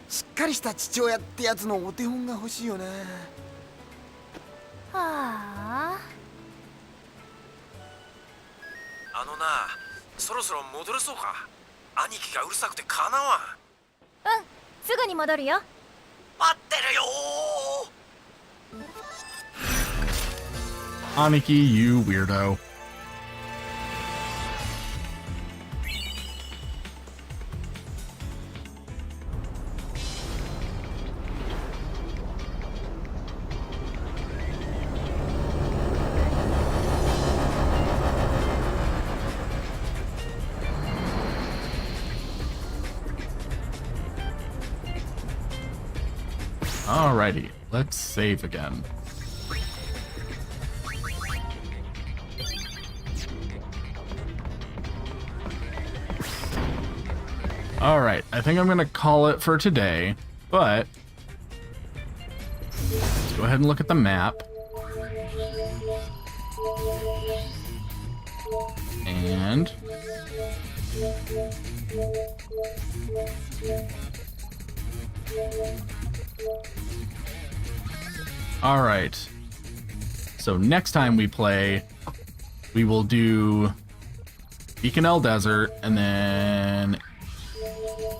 しっかりした父親ってやつのお手本が欲しいよな。はあ。あのな、そろそろ戻れそうか。兄貴がうるさくてかなわん。すぐに戻るよ。待ってるよー。 Aniki, you weirdo. Alrighty, let's save again. Alright, I think I'm gonna call it for today, but let's go ahead and look at the map. And alright, so next time we play, we will do Beacon Desert, and then,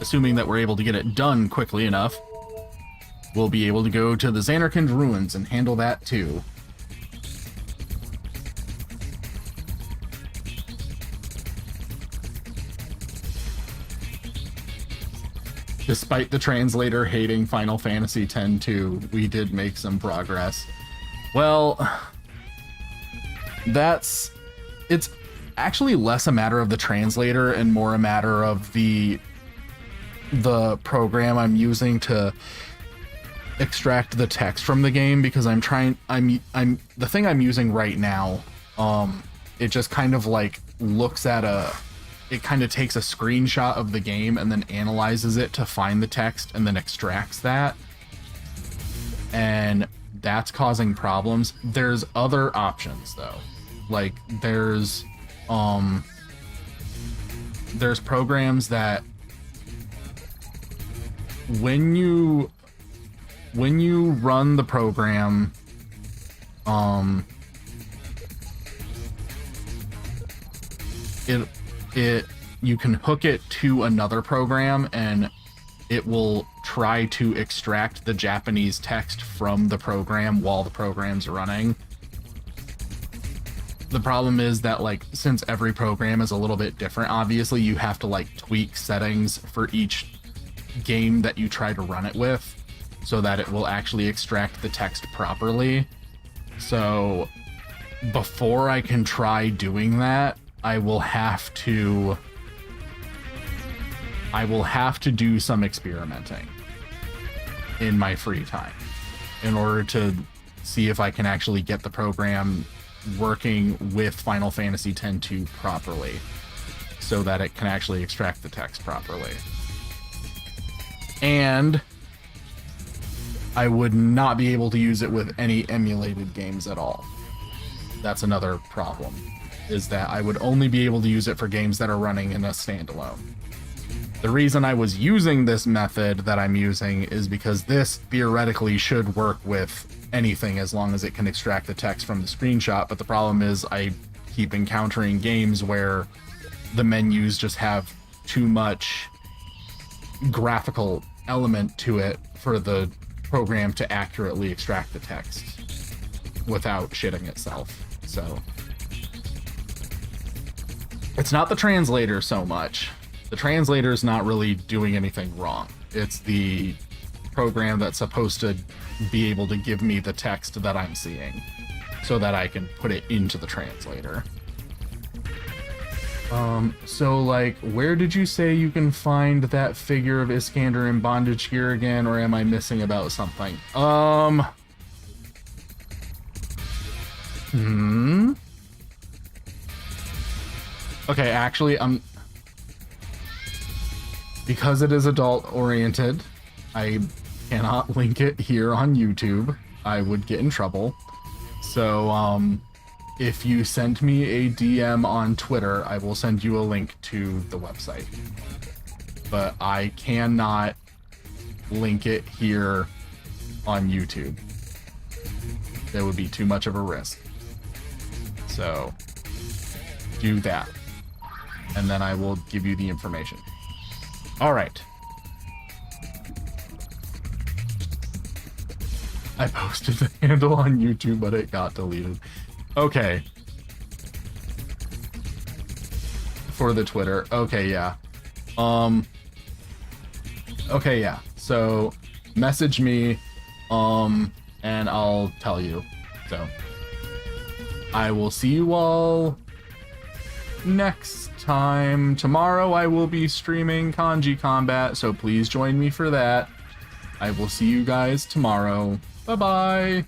assuming that we're able to get it done quickly enough, we'll be able to go to the Xanarkand ruins and handle that too. Despite the translator hating Final Fantasy X-2, we did make some progress. Well, it's actually less a matter of the translator and more a matter of the program I'm using to extract the text from the game, because I'm the thing I'm using right now, it just kind of like looks at it kind of takes a screenshot of the game and then analyzes it to find the text and then extracts that. And that's causing problems. There's other options though. Like there's programs that when you run the program, you can hook it to another program and it will try to extract the Japanese text from the program while the program's running. The problem is that, like, since every program is a little bit different, obviously you have to like tweak settings for each game that you try to run it with so that it will actually extract the text properly. So before I can try doing that, I will have to do some experimenting in my free time in order to see if I can actually get the program working with Final Fantasy X-2 properly so that it can actually extract the text properly. And I would not be able to use it with any emulated games at all. That's another problem, is that I would only be able to use it for games that are running in a standalone. The reason I was using this method that I'm using is because this theoretically should work with anything as long as it can extract the text from the screenshot, but the problem is I keep encountering games where the menus just have too much graphical element to it for the program to accurately extract the text without shitting itself. So it's not the translator so much. The translator's not really doing anything wrong. It's the program that's supposed to be able to give me the text that I'm seeing so that I can put it into the translator. So like, where did you say you can find that figure of Iskander in bondage gear again, or am I missing about something? Okay, actually, because it is adult oriented, I cannot link it here on YouTube. I would get in trouble. So, if you send me a DM on Twitter, I will send you a link to the website. But I cannot link it here on YouTube. That would be too much of a risk. So, do that. And then I will give you the information. Alright. I posted the handle on YouTube, but it got deleted. Okay. For the Twitter. Okay, yeah. Okay, yeah. So, message me, and I'll tell you. So, I will see you all next time. Tomorrow I will be streaming Kanji Combat, so please join me for that. I will see you guys tomorrow. Bye-bye.